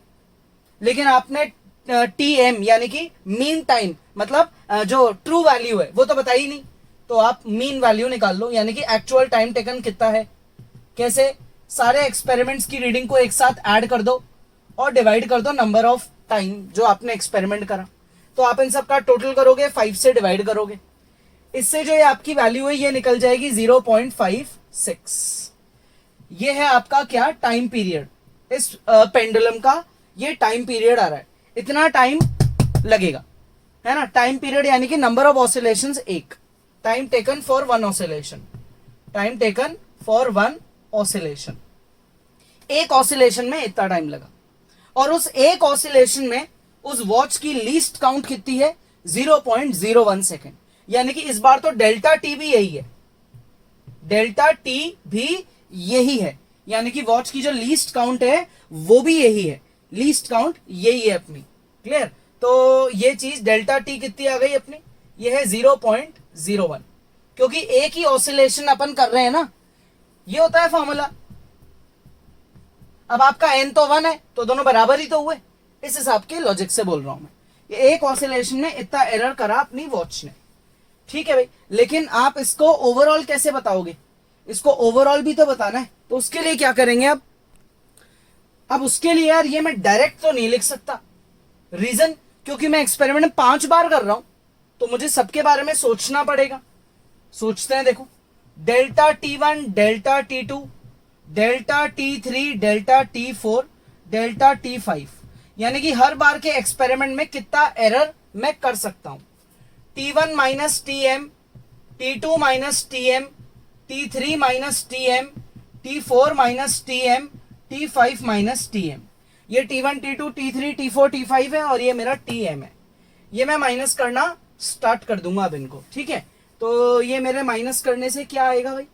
लेकिन आपने टीएम यानी कि मीन टाइम, मतलब जो ट्रू वैल्यू है वो तो बताई ही नहीं। तो आप मीन वैल्यू निकाल लो, यानी कि एक्चुअल टाइम टेकन कितना है। कैसे? सारे एक्सपेरिमेंट्स की रीडिंग को एक साथ ऐड कर दो और डिवाइड कर दो नंबर ऑफ टाइम जो आपने एक्सपेरिमेंट करा। तो आप इन सब का टोटल करोगे, 5 से डिवाइड करोगे, इससे जो ये आपकी वैल्यू है ये निकल जाएगी 0.56। ये है आपका क्या, टाइम पीरियड। इस पेंडुलम का ये टाइम पीरियड आ रहा है, इतना टाइम लगेगा, है ना। टाइम पीरियड यानी कि number of oscillations 1, time taken for 1 oscillation, time taken for 1 oscillation. एक ऑसिलेशन में इतना टाइम लगा, और उस एक ऑसिलेशन में उस वॉच की लीस्ट काउंट कितनी है 0.01 सेकेंड। यानी कि इस बार तो डेल्टा टी भी यही है, डेल्टा टी भी यही है, यानी कि वॉच की जो लीस्ट काउंट है वो भी यही है, लीस्ट काउंट यही है अपनी। क्लियर? तो ये चीज डेल्टा टी कितनी आ गई अपनी, ये है 0.01, क्योंकि एक ही ऑसिलेशन अपन कर रहे हैं ना, ये होता है फॉर्मूला। अब आपका एन तो 1 है तो दोनों बराबर ही तो हुए, इस हिसाब के लॉजिक से बोल रहा हूं मैं। ये एक ऑसिलेशन में इतना एरर करा अपनी वॉच ने। ठीक है भाई, लेकिन आप इसको ओवरऑल कैसे बताओगे, इसको ओवरऑल भी तो बताना है। तो उसके लिए क्या करेंगे अब उसके लिए यार ये मैं डायरेक्ट तो नहीं लिख सकता। रीजन, क्योंकि मैं एक्सपेरिमेंट 5 बार कर रहा हूं, तो मुझे सबके बारे में सोचना पड़ेगा। सोचते हैं, देखो, delta T1, delta T2, delta T3, delta T4, delta T5, यानी कि हर बार के एक्सपेरिमेंट में कितना एरर मैं कर सकता हूं। T1 minus TM, T2 minus TM, T3 minus TM, T4 minus TM, T5 minus TM। ये T1, T2, T3, T4, T5 है और ये मेरा TM है। ये मैं माइनस करना स्टार्ट कर दूंगा अब इनको। ठीक है, तो ये मेरे माइनस करने से क्या आएगा भाई,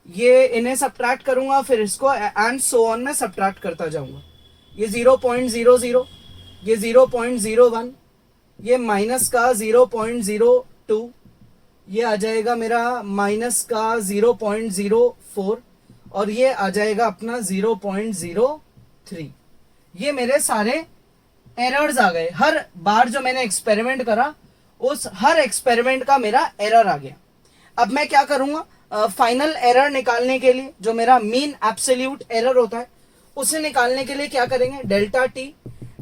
ये इन्हें सब्ट्रैक्ट करूंगा, फिर इसको एंड सो ऑन में सब्ट्रैक्ट करता जाऊंगा। ये 0.00, ये 0.01, ये माइनस का 0.02, ये आ जाएगा मेरा माइनस का 0.04, और ये आ जाएगा अपना 0.03। ये मेरे सारे एरर्स आ गए। हर बार जो मैंने एक्सपेरिमेंट करा उस हर एक्सपेरिमेंट का मेरा एरर आ गया। अब मैं क्या करूंगा, फाइनल एरर निकालने के लिए, जो मेरा मीन एब्सोल्यूट एरर होता है, उसे निकालने के लिए क्या करेंगे, delta t,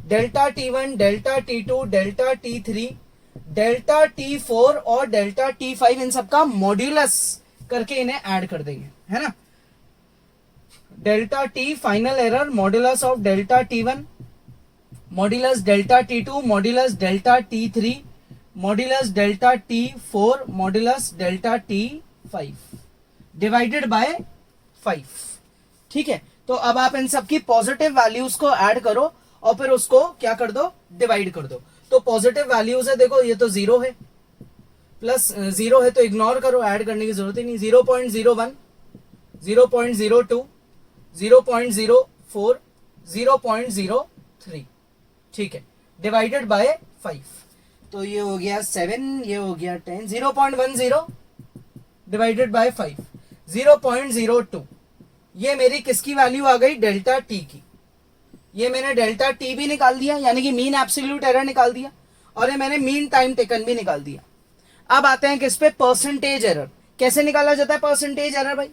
delta T1, delta T2, delta T3, delta T4 और डेल्टा T5, इन सबका मॉड्यूलस करके इन्हें ऐड कर देंगे, है ना। Delta T final error, modulus of delta T1, modulus delta T2, modulus delta T3, modulus delta T4, modulus delta T5 divided by 5। ठीक है, तो अब आप इन सब की पॉजिटिव वैल्यूज को ऐड करो और फिर उसको क्या कर दो, डिवाइड कर दो। तो पॉजिटिव वैल्यूज है, देखो ये तो 0 है, प्लस 0 है तो इग्नोर करो, ऐड करने की जरूरत ही नहीं। 0.01, 0.02, 0.04, 0.03, ठीक है, डिवाइडेड बाय 5, तो ये हो गया 7, ये हो गया 10, 0.10 डिवाइडेड बाय 5, 0.02, ये मेरी किसकी वैल्यू आ गई, डेल्टा टी की। ये मैंने डेल्टा टी भी निकाल दिया, यानी कि मीन एब्सोल्यूट एरर निकाल दिया, और ये मैंने मीन टाइम टेकन भी निकाल दिया। अब आते हैं किस पे, परसेंटेज एरर। कैसे निकाला जाता है परसेंटेज एरर भाई,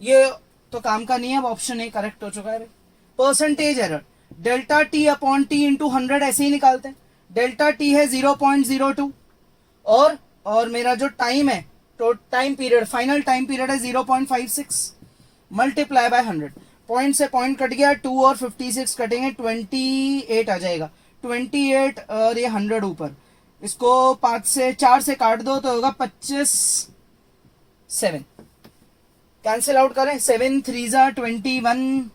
ये तो काम का नहीं है, अब ऑप्शन ए करेक्ट हो चुका है भाई। Percentage error delta T upon T into 100 ऐसे ही निकालते हैं। डेल्टा टी है 0.02, और मेरा जो टाइम है, तो time period, final time period है 0.56, मल्टीप्लाई बाय 100, पॉइंट से पॉइंट कट गया, 2 और 56 कटेंगे, 28 आ जाएगा, 28 और ये 100 ऊपर, इसको 4 से काट दो तो होगा 25, 7 कैंसिल आउट करें, 7 3 21,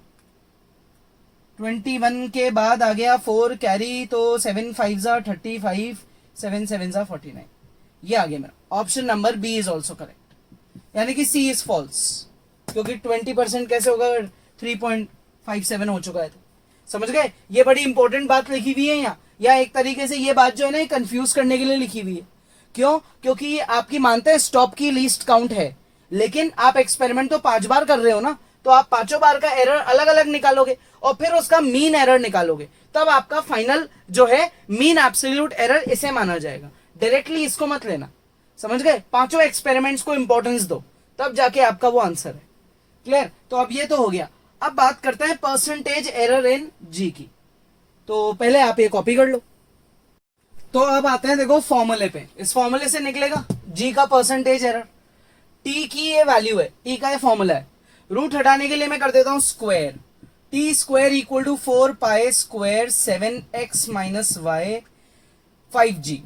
21 के बाद आ गया 4 कैरी, तो 7 5 35, 7 7 49, ये आ गया मेरा। Option number B is also correct, यानी कि सी इज फॉल्स, क्योंकि 20% कैसे होगा, 3.57 हो चुका है। तो समझ गए, ये बड़ी इंपॉर्टेंट बात लिखी हुई है यहाँ, या एक तरीके से ये बात जो है ना कंफ्यूज करने के लिए लिखी हुई है। क्यों? क्योंकि ये आपकी मानते हैं स्टॉप की लीस्ट काउंट है, लेकिन आप एक्सपेरिमेंट तो 5 बार कर रहे हो ना, तो आप 5 बार का एरर अलग अलग निकालोगे और फिर उसका मीन एरर निकालोगे, तब आपका फाइनल जो है मीन एब्सोल्यूट एरर इसे माना जाएगा। डायरेक्टली इसको मत लेना, समझ गए? 5 एक्सपेरिमेंट्स को इंपॉर्टेंस दो, तब जाके आपका वो आंसर है। क्लियर? तो अब ये तो हो गया। अब बात करते हैं परसेंटेज एरर इन जी की, तो पहले आप ये कॉपी कर लो। तो अब आते हैं देखो फॉर्मूले पे, इस फॉर्मूले से निकलेगा जी का परसेंटेज एरर, टी की ये वैल्यू है, टी का ये फॉर्मूला है, रूट हटाने के लिए मैं कर देता हूं square, t square equal to 4 pi square 7x minus y 5g,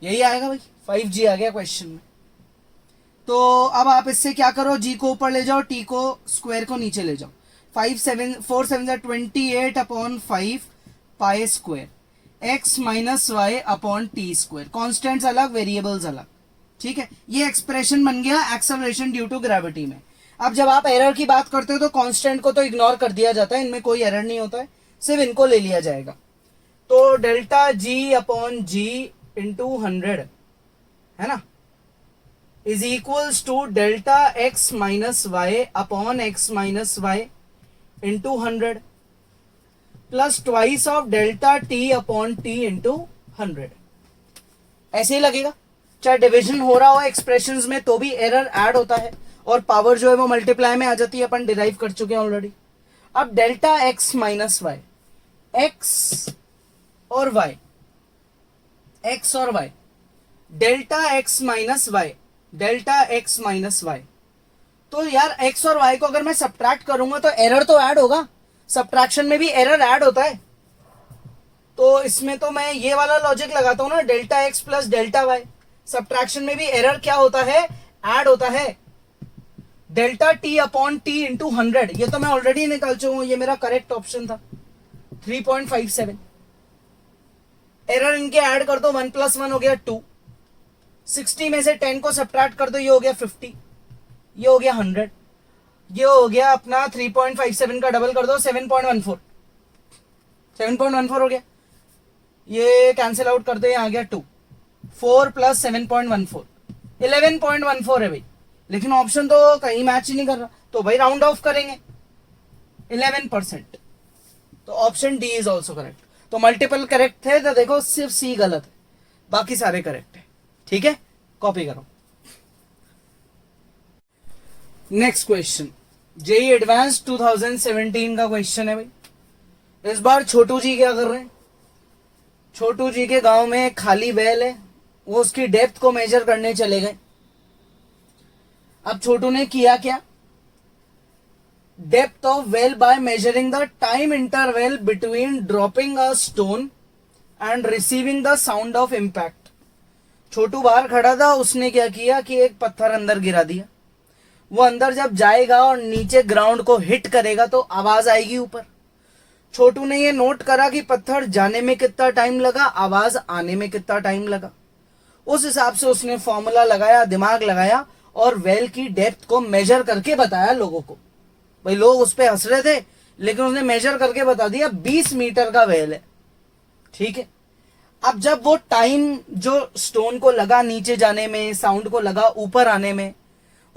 यही आएगा भाई, 5g आ गया क्वेश्चन में। तो अब आप इससे क्या करो, जी को ऊपर ले जाओ, टी को स्क्वायर को नीचे ले जाओ, 4 7 28 upon 5 pi square x minus y upon t square, constants अलग वेरिएबल्स अलग, ठीक है। ये एक्सप्रेशन बन गया एक्सेलरेशन ड्यू टू ग्रेविटी में। अब जब आप एरर की बात करते हो तो कांस्टेंट को तो इग्नोर कर दिया जाता है, इनमें कोई एरर नहीं होता है, सिर्फ इनको ले लिया जाएगा। तो डेल्टा जी अपॉन जी इंटू 100 है ना, is equals to delta x minus y upon x minus y into 100 plus twice of delta T upon T into 100। ऐसे ही लगेगा, चाहे डिविजन हो रहा हो एक्सप्रेशंस में तो भी एरर ऐड होता है, और पावर जो है वो मल्टीप्लाई में आ जाती है, अपन डिराइव कर चुके हैं ऑलरेडी। अब delta x minus y, x और वाई, एक्स और y, delta x minus y, delta x minus y, तो यार एक्स और वाई को अगर मैं सब्ट्रैक्ट करूंगा तो एरर तो ऐड होगा, सब्ट्रैक्शन में भी एरर ऐड होता है। तो इसमें तो मैं ये वाला लॉजिक लगाता हूं ना, delta x plus delta y, subtraction में भी एरर क्या होता है, ऐड होता है। Delta T upon T into 100, ये तो मैं ऑलरेडी निकाल चुका हूं, ये मेरा करेक्ट ऑप्शन था 3.57। एरर इनके ऐड कर दो, 1 + 1 हो गया 2, 60 में से 10 को सब्ट्रैक्ट कर दो, ये हो गया 50, ये हो गया 100, ये हो गया अपना 3.57 का डबल कर दो 7.14, 7.14 हो गया, ये कैंसिल आउट कर दो, ये आ गया 2, 4 + 7.14, 11.14 है भाई, लेकिन ऑप्शन तो कहीं मैच ही नहीं कर रहा, तो भाई राउंड ऑफ करेंगे 11%, तो option D is also correct. तो मल्टीपल करेक्ट थे तो देखो सिर्फ सी गलत है, बाकी सारे करेक्ट है, ठीक है, कॉपी करो। नेक्स्ट क्वेश्चन जेई एडवांस 2017 का क्वेश्चन है भाई। इस बार छोटू जी क्या कर रहे हैं, छोटू जी के गांव में एक खाली वेल है, वो उसकी डेप्थ को मेजर करने चले गए। अब छोटू ने किया क्या, depth of well by measuring the time interval between dropping a stone and receiving the sound of impact. Chhotu बाहर खड़ा था, उसने क्या किया कि एक पत्थर अंदर गिरा दिया, वो अंदर जब जाएगा और नीचे ग्राउंड को हिट करेगा तो आवाज आएगी ऊपर, छोटू ने ये नोट करा कि पत्थर जाने में कितना टाइम लगा, आवाज आने में कितना टाइम लगा। उस हिसाब से उसने फॉर्मूला लगाया, दिमाग लगाया और वेल की डेप्थ को मेजर करके बताया लोगों को। भाई लोग उस पर हंस रहे थे, लेकिन उसने मेजर करके बता दिया 20 मीटर का वेल है। ठीक है, अब जब वो टाइम जो स्टोन को लगा नीचे जाने में, साउंड को लगा ऊपर आने में,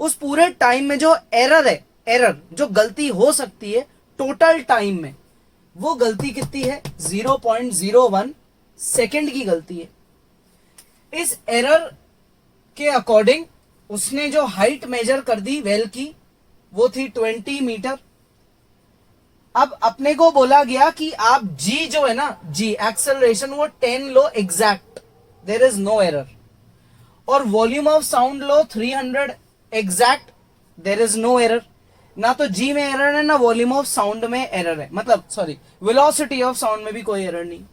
उस पूरे टाइम में जो एरर है, एरर जो गलती हो सकती है टोटल टाइम में, वो गलती कितनी है? 0.01 सेकेंड की गलती है। इस एरर के अकॉर्डिंग उसने जो हाइट मेजर कर दी वेल की, वो थी 20 मीटर। अब अपने को बोला गया कि आप जी जो है ना, जी एक्सेलरेशन, वो 10 लो exact, there is no error. और वॉल्यूम ऑफ साउंड लो 300 exact, there is no error. ना तो जी में एरर है, ना वॉल्यूम ऑफ साउंड में एरर है, मतलब सॉरी वेलोसिटी ऑफ साउंड में भी कोई एरर नहीं।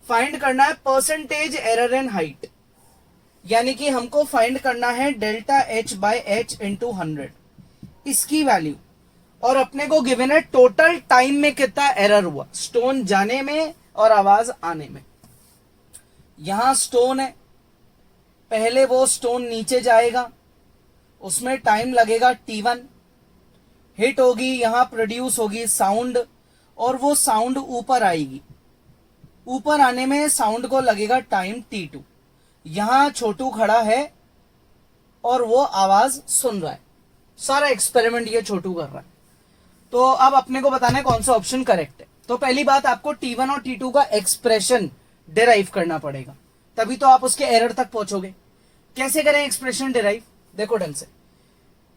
फाइंड करना है परसेंटेज एरर इन हाइट, यानी कि हमको फाइंड करना है delta H by H into 100, इसकी वैल्यू। और अपने को गिवन है टोटल टाइम में कितना एरर हुआ स्टोन जाने में और आवाज आने में। यहां स्टोन है, पहले वो स्टोन नीचे जाएगा, उसमें टाइम लगेगा T1, हिट होगी, यहां प्रोड्यूस होगी साउंड, और वो साउंड ऊपर आएगी। ऊपर आने में साउंड को लगेगा टाइम T2। यहां छोटू खड़ा है और वो आवाज सुन रहा है। सारा एक्सपेरिमेंट ये छोटू कर रहा है। तो अब अपने को बताना है कौन सा ऑप्शन करेक्ट है। तो पहली बात, आपको T1 और T2 का एक्सप्रेशन डिराइव करना पड़ेगा, तभी तो आप उसके एरर तक पहुंचोगे। कैसे करें एक्सप्रेशन डिराइव? देखो ढंग से,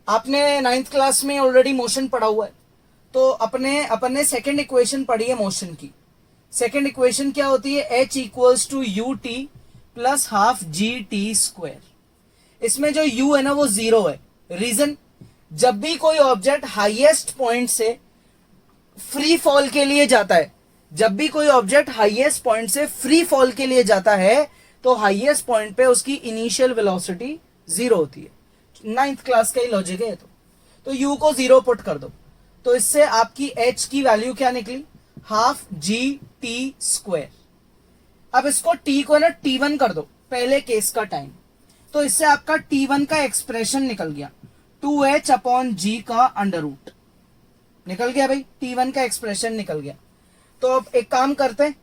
आपने 9th क्लास में ऑलरेडी मोशन पढ़ा हुआ है, तो अपन ने सेकेंड इक्वेशन पढ़ी है मोशन की। सेकेंड इक्वेशन क्या होती है? H equals to u t plus half g t square. इसमें जो u है ना वो 0 है। रीजन, जब भी कोई ऑब्जेक्ट हाईएस्ट पॉइंट से फ्री फॉल के लिए जाता है, जब भी कोई ऑब्जेक्ट हाईएस्ट पॉइंट से फ्री फॉल के लिए जाता है, तो हाईएस्ट पॉइंट पे उसकी इनिशियल वेलोसिटी 0 होती है। 9th क्लास का ही लॉजिक है तो u को 0 पुट कर दो, तो इससे आपकी h की वैल्यू क्या निकली? Half g t square. अब इसको t को ना T1 कर दो, पहले केस का टाइम, तो इससे आपका T1 का एक्सप्रेशन निकल गया 2h अपॉन जी का अंडर रूट निकल गया। भाई T1 का एक्सप्रेशन निकल गया। तो अब एक काम करते हैं,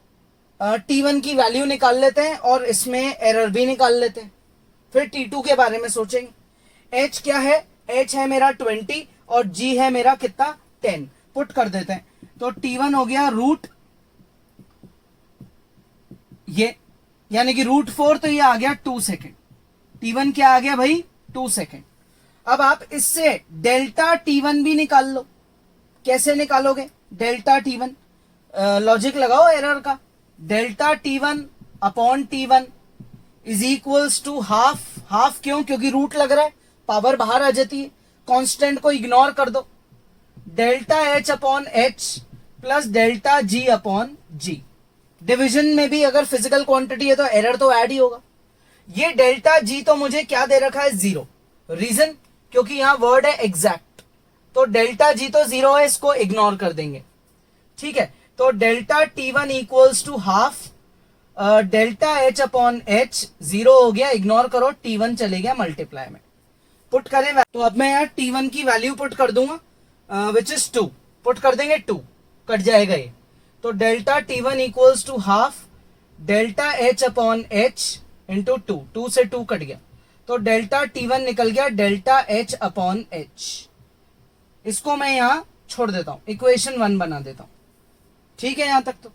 T1 की वैल्यू निकाल लेते हैं और इसमें एरर भी निकाल लेते हैं, फिर T2 के बारे में सोचेंगे। h क्या है? h है मेरा 20 और g है मेरा कितना? 10। पुट कर देते हैं, तो T1 हो गया रूट ये, यानी कि √4, तो ये आ गया 2 सेकेंड। T1 क्या आ गया भाई? 2 सेकेंड। अब आप इससे डेल्टा T1 भी निकाल लो। कैसे निकालोगे डेल्टा T1? लॉजिक लगाओ एरर का। Delta T1 upon T1 is equals to half. Half क्यों? क्योंकि रूट लग रहा है, पावर बाहर आ जाती है। कांस्टेंट को इग्नोर कर दो, delta H upon H plus delta G upon G। Division में भी अगर फिजिकल क्वांटिटी है तो एरर तो ऐड ही होगा। ये डेल्टा G तो मुझे क्या दे रखा है? 0। रीजन, क्योंकि यहां वर्ड है एग्जैक्ट, तो डेल्टा G तो 0 है, इसको इग्नोर कर देंगे। ठीक है, तो delta T1 equals to half delta H upon H 0 हो गया, इग्नोर करो, T1 चले गया मल्टीप्लाई में। पुट करें, तो अब मैं यार T1 की वैल्यू पुट कर दूंगा विच इज 2। पुट कर देंगे, 2 कट जाएगा ये, तो delta T1 equals to half delta H upon H into 2 से 2 कट गया, तो डेल्टा T1 निकल गया डेल्टा H अपॉन H। इसको मैं यहां छोड़ देता हूं, इक्वेशन 1 बना देता हूं। ठीक है यहां तक। तो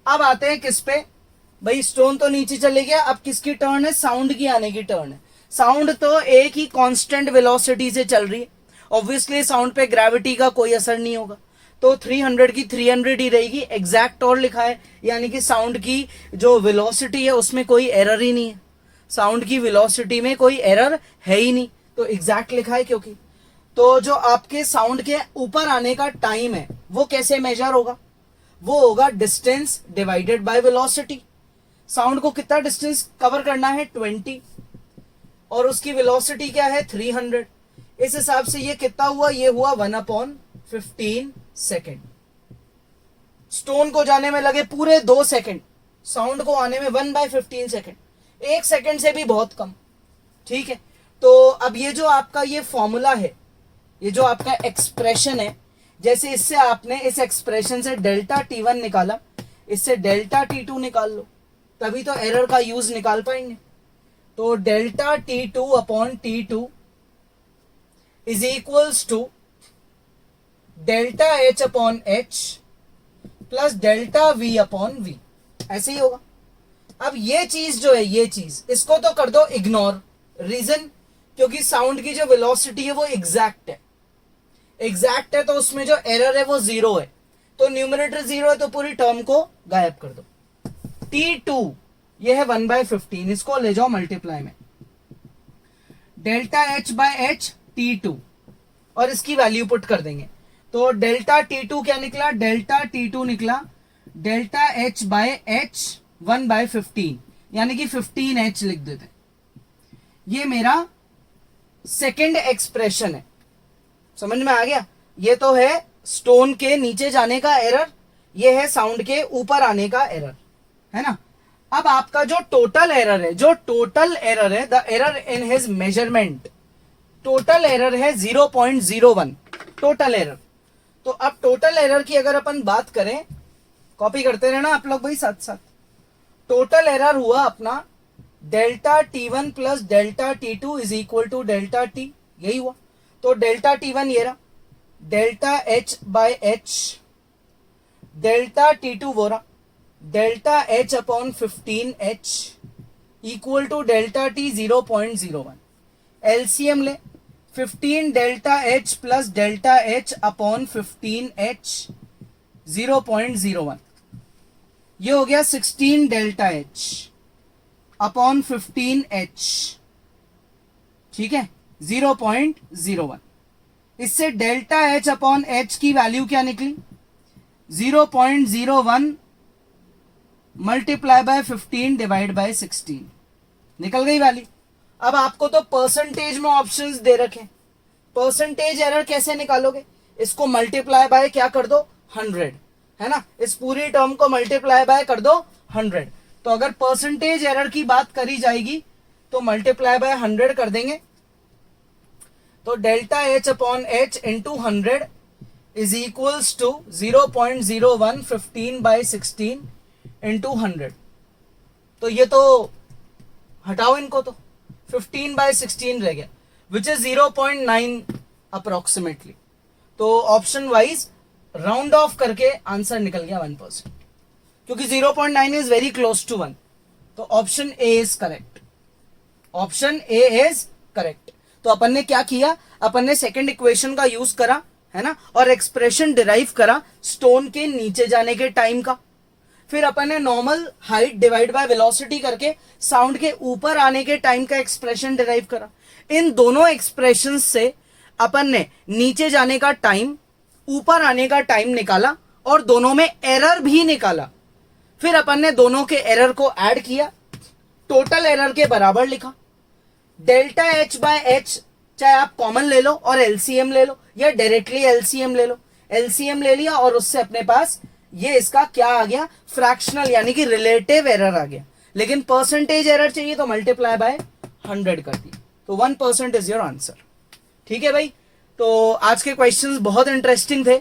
अब आते हैं किस पे? भाई स्टोन तो नीचे चले गया, अब किसकी टर्न है? साउंड की आने की टर्न है। साउंड तो एक ही कांस्टेंट वेलोसिटी से चल रही है, ऑब्वियसली साउंड पे ग्रेविटी का कोई असर नहीं होगा, तो 300 की 300 ही रहेगी। एग्जैक्ट और लिखा है, यानी कि साउंड की जो वेलोसिटी है उसमें कोई एरर ही नहीं है। साउंड की वेलोसिटी में कोई एरर है ही नहीं, तो एग्जैक्ट लिखा है। क्योंकि तो जो आपके साउंड के ऊपर आने का टाइम है वो कैसे मेजर होगा? वो होगा distance divided by velocity. Sound को कितना डिस्टेंस कवर करना है? 20, और उसकी वेलोसिटी क्या है? 300। इस हिसाब से ये कितना हुआ? ये हुआ 1/15 सेकेंड। स्टोन को जाने में लगे पूरे 2 सेकंड, साउंड को आने में 1/15 सेकंड, 1 सेकंड से भी बहुत कम। ठीक है, तो अब ये जो आपका ये फॉर्मूला है, ये जो आपका एक्सप्रेशन है, जैसे इससे आपने इस एक्सप्रेशन से डेल्टा T1 निकाला, इससे डेल्टा T2 निकाल लो, तभी तो एरर का यूज निकाल पाएंगे। तो delta T2 upon T2 is equals to delta H upon H plus delta V upon V, ऐसे ही होगा। अब ये चीज जो है, ये चीज इसको तो कर दो इग्नोर, रीजन क्योंकि साउंड की जो वेलोसिटी है वो एग्जैक्ट है, एग्जैक्ट है, तो उसमें जो एरर है वो 0 है, तो न्यूमरेटर 0 है, तो पूरी टर्म को गायब कर दो। T2 ये है 1/15, इसको ले जाओ मल्टीप्लाई में, delta H by H T2, और इसकी वैल्यू पुट कर देंगे। तो डेल्टा T2 क्या निकला, डेल्टा T2 निकला डेल्टा H बाय H 1/15, यानी कि 15H लिख देते। ये मेरा सेकेंड एक्सप्रेशन है, समझ में आ गया। ये तो है स्टोन के नीचे जाने का एरर, ये है साउंड के ऊपर आने का एरर, है ना। अब आपका जो टोटल एरर है, जो टोटल एरर है, the error in his measurement, total error है 0.01 टोटल एरर। तो अब टोटल एरर की अगर अपन बात करें, कॉपी करते रहना आप लोग भाई साथ साथ, टोटल एरर हुआ अपना delta T1 plus delta T2 is equal to delta T, यही हुआ। तो डेल्टा T1 ये रहा, delta H by H, delta T2 वो रहा delta H upon 15H equal to delta T 0.01। LCM ले, 15 delta H plus delta H upon 15H 0.01, ये हो गया 16 डेल्टा H अपॉन 15H, ठीक है, 0.01। इससे डेल्टा H अपॉन H की वैल्यू क्या निकली, 0.01 मल्टीप्लाई बाय 15 डिवाइड बाय 16, निकल गई वैल्यू। अब आपको तो परसेंटेज में ऑप्शंस दे रखे, परसेंटेज एरर कैसे निकालोगे, इसको मल्टीप्लाई बाय क्या कर दो 100, है ना, इस पूरी टर्म को मल्टीप्लाई बाय कर दो 100। तो अगर परसेंटेज एरर की बात करी जाएगी तो मल्टीप्लाई बाय 100 कर देंगे, तो delta H upon H into 100 is equals to 0.01 15 by 16 into 100। तो ये तो हटाओ इनको, तो 15 बाय 16 रह गया, विच इज 0.9 अप्रोक्सीमेटली। तो ऑप्शन वाइज राउंड ऑफ करके आंसर निकल गया 1%, क्योंकि 0.9 इज वेरी क्लोज टू 1। तो option a is correct, option a is correct. तो अपन ने क्या किया, अपन ने सेकंड इक्वेशन का यूज करा, है ना, और एक्सप्रेशन डिराइव करा स्टोन के नीचे जाने के टाइम का। फिर अपन ने normal height divide by velocity करके साउंड के ऊपर आने के टाइम का एक्सप्रेशन डिराइव करा। इन दोनों एक्सप्रेशन से अपन ने नीचे जाने का टाइम, ऊपर आने का टाइम निकाला, और दोनों में एरर भी निकाला। फिर अपन ने दोनों के एरर को ऐड किया, टोटल एरर के बराबर लिखा। डेल्टा H बाय H चाहे आप कॉमन ले लो और एलसीएम ले लो, या डायरेक्टली एलसीएम ले लो, एलसीएम ले लिया और उससे अपने पास ये इसका क्या आ गया, फ्रैक्शनल यानी कि रिलेटिव एरर आ गया। लेकिन परसेंटेज एरर चाहिए तो मल्टीप्लाई बाय 100 कर दी, तो 1% इज योर आंसर। ठीक है भाई, तो आज के क्वेश्चंस बहुत इंटरेस्टिंग थे।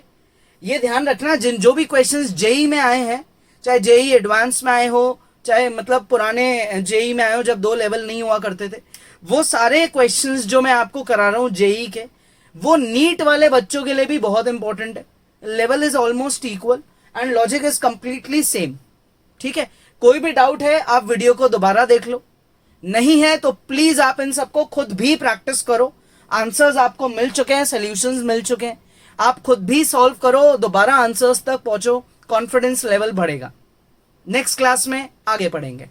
ये ध्यान रखना, जिन जो भी क्वेश्चंस जेई में आए हैं, चाहे जेई एडवांस में आए हो, चाहे मतलब पुराने जेई में आए हो जब 2 लेवल नहीं हुआ करते थे, वो सारे क्वेश्चंस जो मैं आपको करा रहा हूँ जेई के, वो नीट वाले बच्चों के लिए भी बहुत इंपॉर्टेंट है। Level is almost equal and logic is completely same. ठीक है, कोई भी डाउट है आप वीडियो को दोबारा देख लो, नहीं है तो प्लीज आप इन सबको खुद भी प्रैक्टिस करो। आंसर्स आपको मिल चुके हैं, सॉल्यूशंस मिल चुके हैं, आप खुद भी सॉल्व करो, दोबारा आंसर्स तक पहुंचो, कॉन्फिडेंस लेवल बढ़ेगा। नेक्स्ट क्लास में आगे पढ़ेंगे।